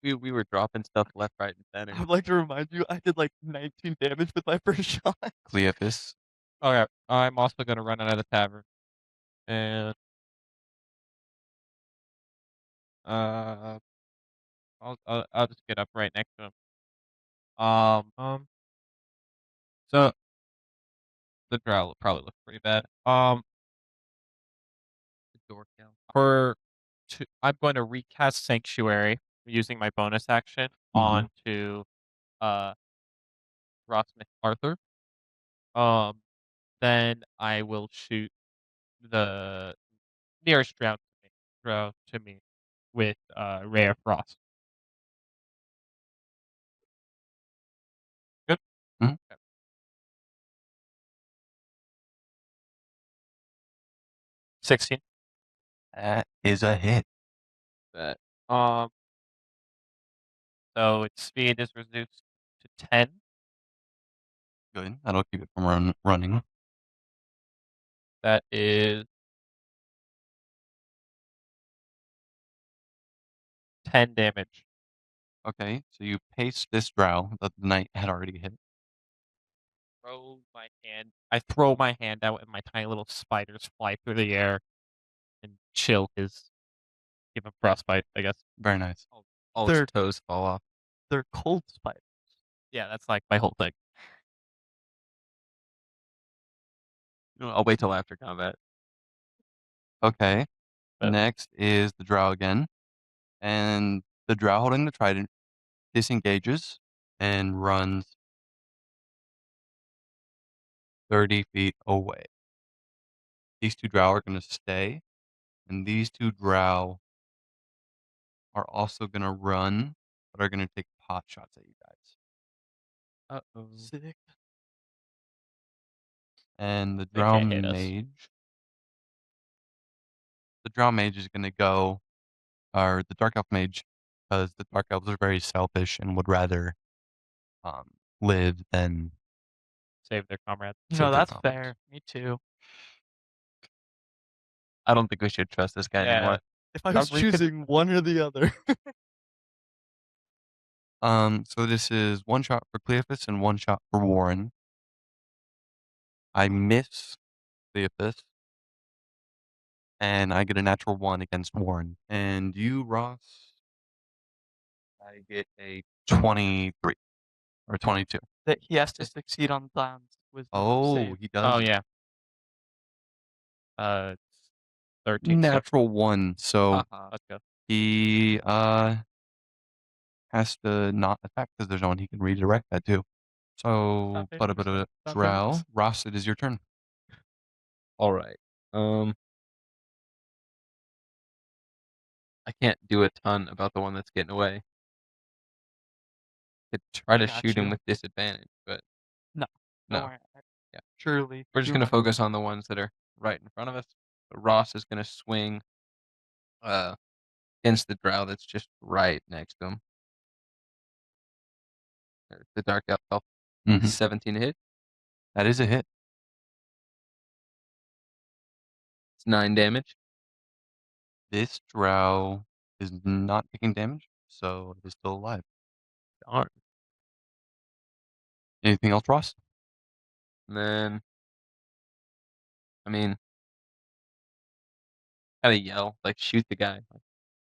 We were dropping stuff left, right, and center. I'd like to remind you, I did like 19 damage with my first shot. Cleophas. Okay, I'm also going to run out of the tavern. And I'll just get up right next to him. So the drow will probably look pretty bad. The door kill. I'm going to recast Sanctuary using my bonus action onto Ross MacArthur. Then I will shoot the nearest drow to me with Ray of Frost. Good. Mhm. Okay. 16. That is a hit. That So its speed is reduced to 10. Good. That'll keep it from running. That is 10 damage. Okay, so you paste this drow that the knight had already hit. I throw my hand out, and my tiny little spiders fly through the air and chill give him frostbite, I guess. Very nice. all They're- its toes fall off. They're cold spiders. Yeah, that's like my whole thing. I'll wait till after combat. Okay. But- Next is the drow again. And the drow holding the trident disengages and runs 30 feet away. These two drow are going to stay. And these two drow are also going to run, but are going to take pot shots at you guys. Uh-oh. Sick. And the They Drow can't hit us. Mage. The Drow Mage is going to go, or the Dark Elf Mage, because the Dark Elves are very selfish and would rather live than Save their comrades. save No, their that's comrades. fair. Me too. I don't think we should trust this guy Yeah. anymore. If I was choosing one or the other. So this is one shot for Cleophas and one shot for Warren. I miss Cleophas, and I get a natural 1 against Warren. And you, Ross, I get a 23 or 22. That he has to succeed on Don's wisdom Oh, save. he does. Oh yeah. 13. Natural 1. So Haha. Let's go. he has to not attack because there's no one he can redirect that to. So, Not but a bit dangerous, of not Drow. dangerous. Ross, it is your turn. All right. I can't do a ton about the one that's getting away. Could try to Got shoot him you. with disadvantage, but No. No. Don't worry. Yeah. Surely. we're just do gonna my focus best. on the ones that are right in front of us. So Ross is gonna swing against the Drow that's just right next to him. There's the Dark Elf. Mhm. 17 to hit. That is a hit. It's 9 damage. This Drow is not taking damage, so it is still alive. Darn. Anything else, Ross? And then, I mean, kind of yell, like, shoot the guy. Like,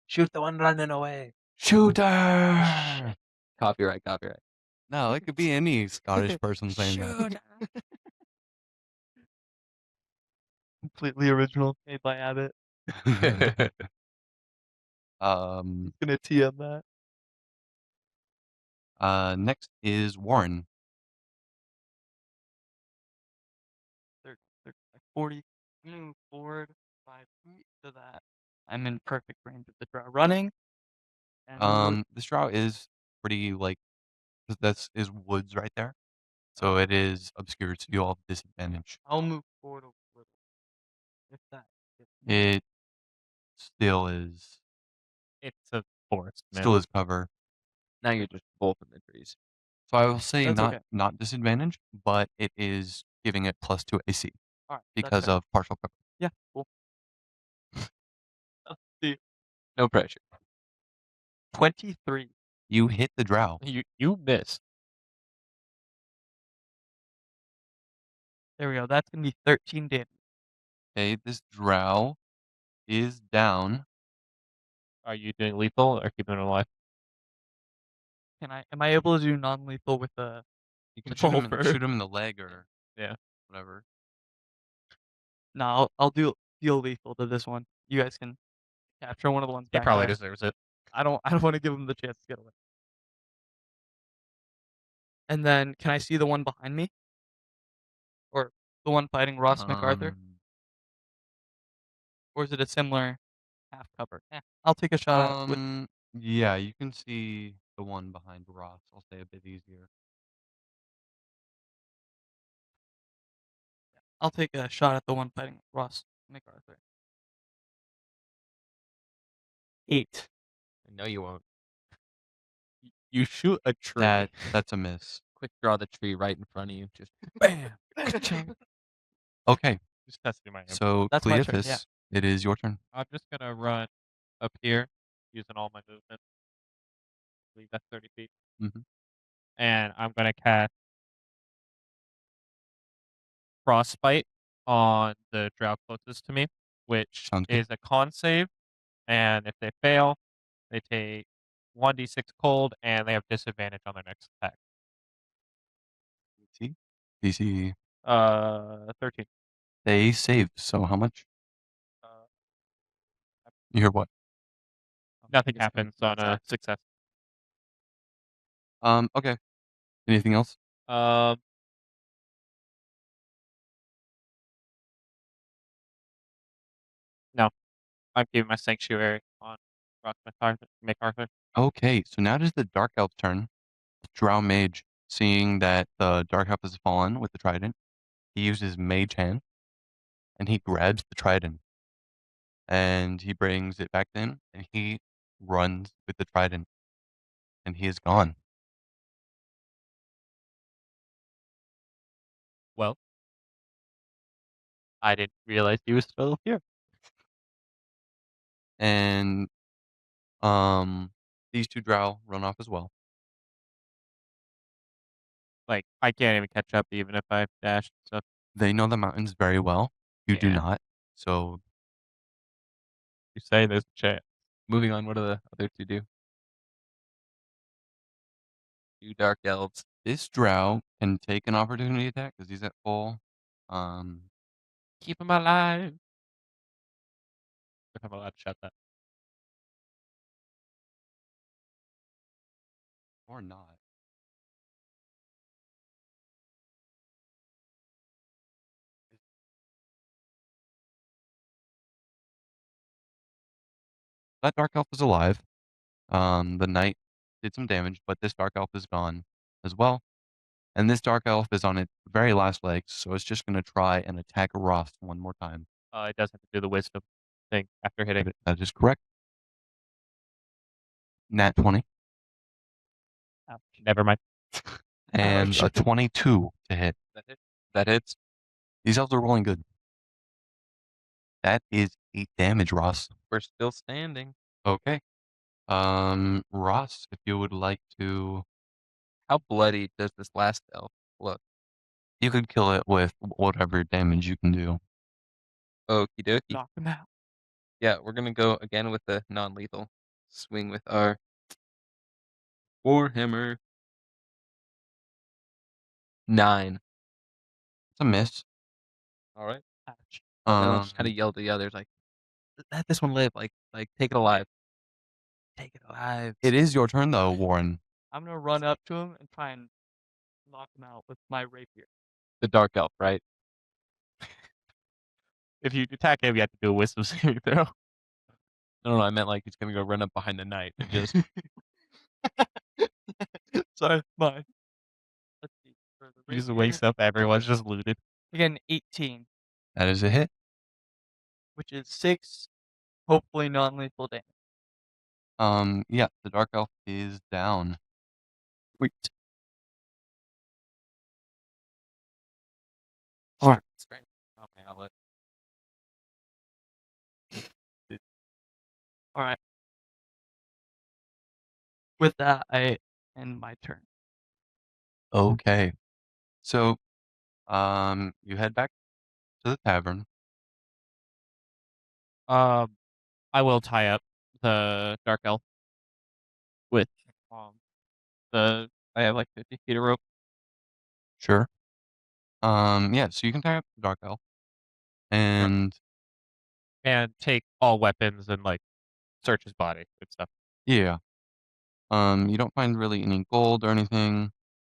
shoot the one running away. Shooter! Copyright. No, it could be any Scottish person saying that. Completely original. Made by Abbott. Gonna TM that. Next is Warren. 40. Move forward 5 feet to that. I'm in perfect range of the Drow running. And This Drow is pretty, like, 'cause this is woods right there. So it is obscured, so you all have disadvantage. I'll move forward a little. If that gets me. It still is It's a forest, man. still is cover. Now you're just both in the trees. So I will say That's not okay. not disadvantage, but it is giving it +2 AC All right. because of partial cover. Yeah. Cool. Let's see. No pressure. 23. You hit the Drow. You missed. There we go. That's gonna be 13 damage. Okay, this Drow is down. Are you doing lethal or keeping it alive? Am I able to do non-lethal with a You can revolver? shoot him in the leg or Yeah. whatever. No, I'll deal lethal to this one. You guys can capture one of the ones He back probably there. deserves it. I don't want to give him the chance to get away. And then can I see the one behind me? Or the one fighting Ross MacArthur? Or is it a similar half cover? I'll take a shot at it with Yeah, you can see the one behind Ross. I'll say a bit easier. I'll take a shot at the one fighting Ross MacArthur. 8. No, you won't. You shoot a tree. That's a miss. Quick draw the tree right in front of you. Just Bam! Okay, Just testing my info. so That's my turn, Cleophas, yeah. it is your turn. I'm just gonna run up here using all my movement. I believe that's 30 feet. Mhm. And I'm gonna cast Frostbite on the Drow closest to me, which Sounds good. is a con save. And if they fail, they take 1d6 cold and they have disadvantage on their next attack. DC? DC. 13. They saved, so how much? Uh, You hear what? Nothing It's gonna happens on a attack. success. Okay. Anything else? Um, no, I'm keeping my sanctuary on Rock MacArthur. Okay, so now it is the Dark Elf's turn. Drow Mage, seeing that the Dark Elf has fallen with the trident, He uses Mage Hand, and he grabs the trident, and he brings it back in, and he runs with the trident, and he is gone. Well, I didn't realize he was still here. And these two drow run off as well. Like, I can't even catch up even if I dash and stuff. They know the mountains very well. You do Yeah. not. So You say there's a chance. Moving on, what do the other two do? Two dark elves. this drow can take an opportunity attack because he's at full. Keep him alive. If I'm allowed to shout that. Or not. That dark elf is alive. The knight did some damage, but this dark elf is gone as well. And this dark elf is on its very last legs, so it's just going to try and attack Ross one more time. It does have to do the wisdom thing after hitting. That is correct. Nat 20. Never mind. And a 22 to hit. That hits. These elves are rolling good. That is 8 damage, Ross. We're still standing. Okay. Ross, if you would like to, How bloody does this last elf look? you could kill it with whatever damage you can do. Okie dokie. Knock him out. Yeah, we're gonna go again with the non-lethal swing with our Warhammer. 9. It's a miss. All right. Ouch. Then I'll just kind Um, of yell to the others, like, let this one live. Like, take it alive. Take it alive. it is your turn though, Warren. I'm gonna run up to him and try and knock him out with my rapier. The dark elf, right? If you attack him, you have to do a wisdom saving throw. No, I meant like he's gonna go run up behind the knight and just. Sorry, mine. Let's see. For the He just rapier, wakes up, everyone's just looted. again, 18, That is a hit. which is 6, hopefully non-lethal damage. Yeah, the dark elf is down. Sweet. Alright. Okay, I'll let. All right. With that, I end my turn. Okay. So, you head back to the tavern. I will tie up the dark elf with the. I have like 50 feet of rope. Sure. Yeah, so you can tie up the dark elf. And And take all weapons and like search his body and stuff. yeah. You don't find really any gold or anything.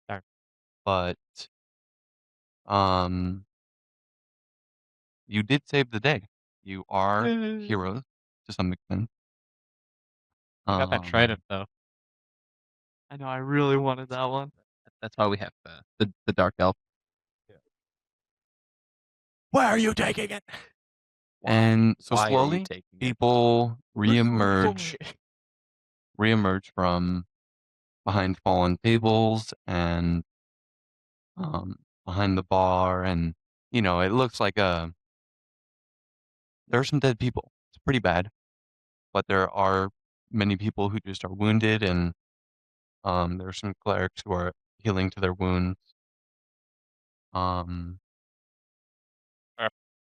Darn. But you did save the day. You are heroes to some extent. I got that trident though. I know I really wanted that one. That's why we have the dark elf. Where are you taking it? And so Why are you slowly, taking it? people reemerge from behind fallen tables and behind the bar, and it looks like there are some dead people. It's pretty bad, but there are many people who just are wounded, and there are some clerics who are healing to their wounds.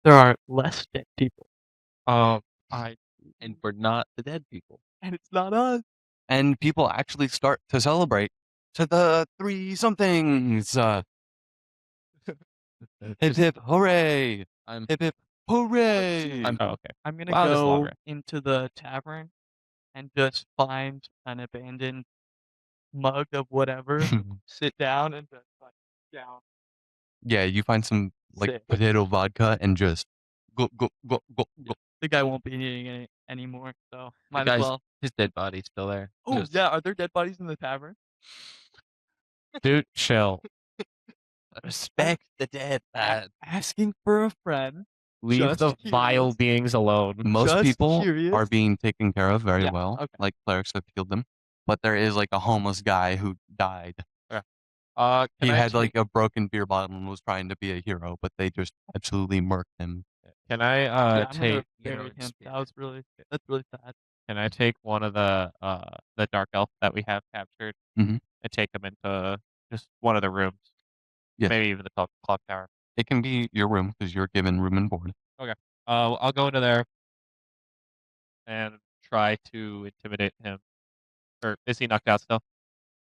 There are less dead people. And we're not the dead people. And it's not us. And people actually start to celebrate to the 3-somethings. Hip hip hooray! I'm Hip hip hooray! I'm- Oh, okay. I'm gonna Wow, this is go longer. into the tavern and just find an abandoned mug of whatever, sit down and just like down. Yeah, you find some like Sick. potato vodka and just go go go go go. The guy won't be needing it anymore, so might guy's- as well. his dead body's still there. Oh Just- yeah, are there dead bodies in the tavern? Dude, chill. Respect the dead, lad. Asking for a friend. Leave Just the vile curious. beings alone. Most Just people curious. are being taken care of very Yeah, well. okay. Like clerics have healed them. But there is like a homeless guy who died. Can He I had take, like a broken beer bottle and was trying to be a hero, but they just absolutely murked him. Can I Yeah, I'm gonna take bury him. That's really sad. Can I take one of the dark elf that we have captured Mhm. and take him into just one of the rooms? Yes. Maybe even the clock tower. It can be your room because you're given room and board. I'll go into there and try to intimidate him. Or is he knocked out still?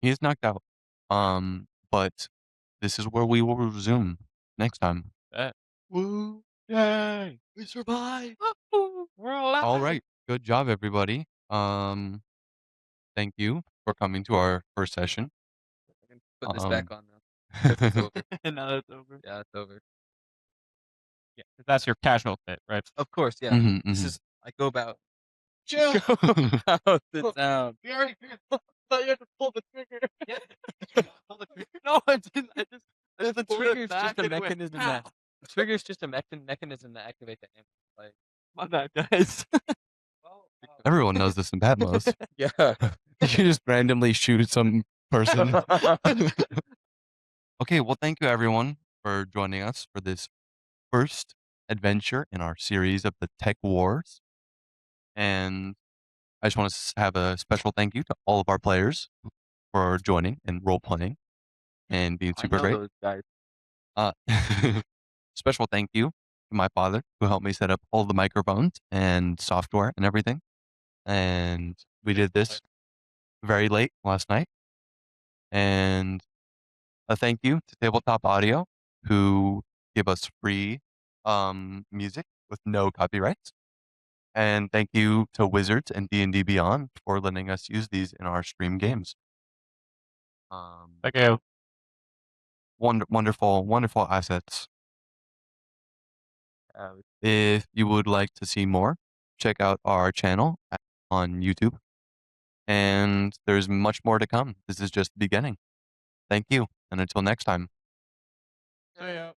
He is knocked out. But this is where we will resume next time. Woo! Yay! We survived. We're alive. All right. Good job, everybody. Thank you for coming to our first session. I can put this back on now. 'Cause it's over. Now it's over. Yeah, it's over. Yeah, 'cause that's your casual fit, right? Of course, yeah. Mhm, This mhm. is I go about. Chill. Sit down. We already thought you had to pull the trigger. Yeah. Pull the trigger. No, I didn't. I just The pulled it trigger's back just a and went, mechanism "Ah." that the trigger's just a mechanism that activates the amp. Like, My bad, guys. Everyone knows this in Patmos. yeah. You just randomly shoot some person. Okay, well, thank you everyone for joining us for this first adventure in our series of the Tech Wars. And I just want to have a special thank you to all of our players for joining and role playing and being I super know great. those guys. Uh, special thank you to my father who helped me set up all the microphones and software and everything. And we did this very late last night. And a thank you to Tabletop Audio who give us free music with no copyrights. And thank you to Wizards and D&D Beyond for letting us use these in our stream games. Thank you. Wonderful, wonderful assets. If you would like to see more, check out our channel on YouTube. And there's much more to come. This is just the beginning. Thank you. And until next time. See ya.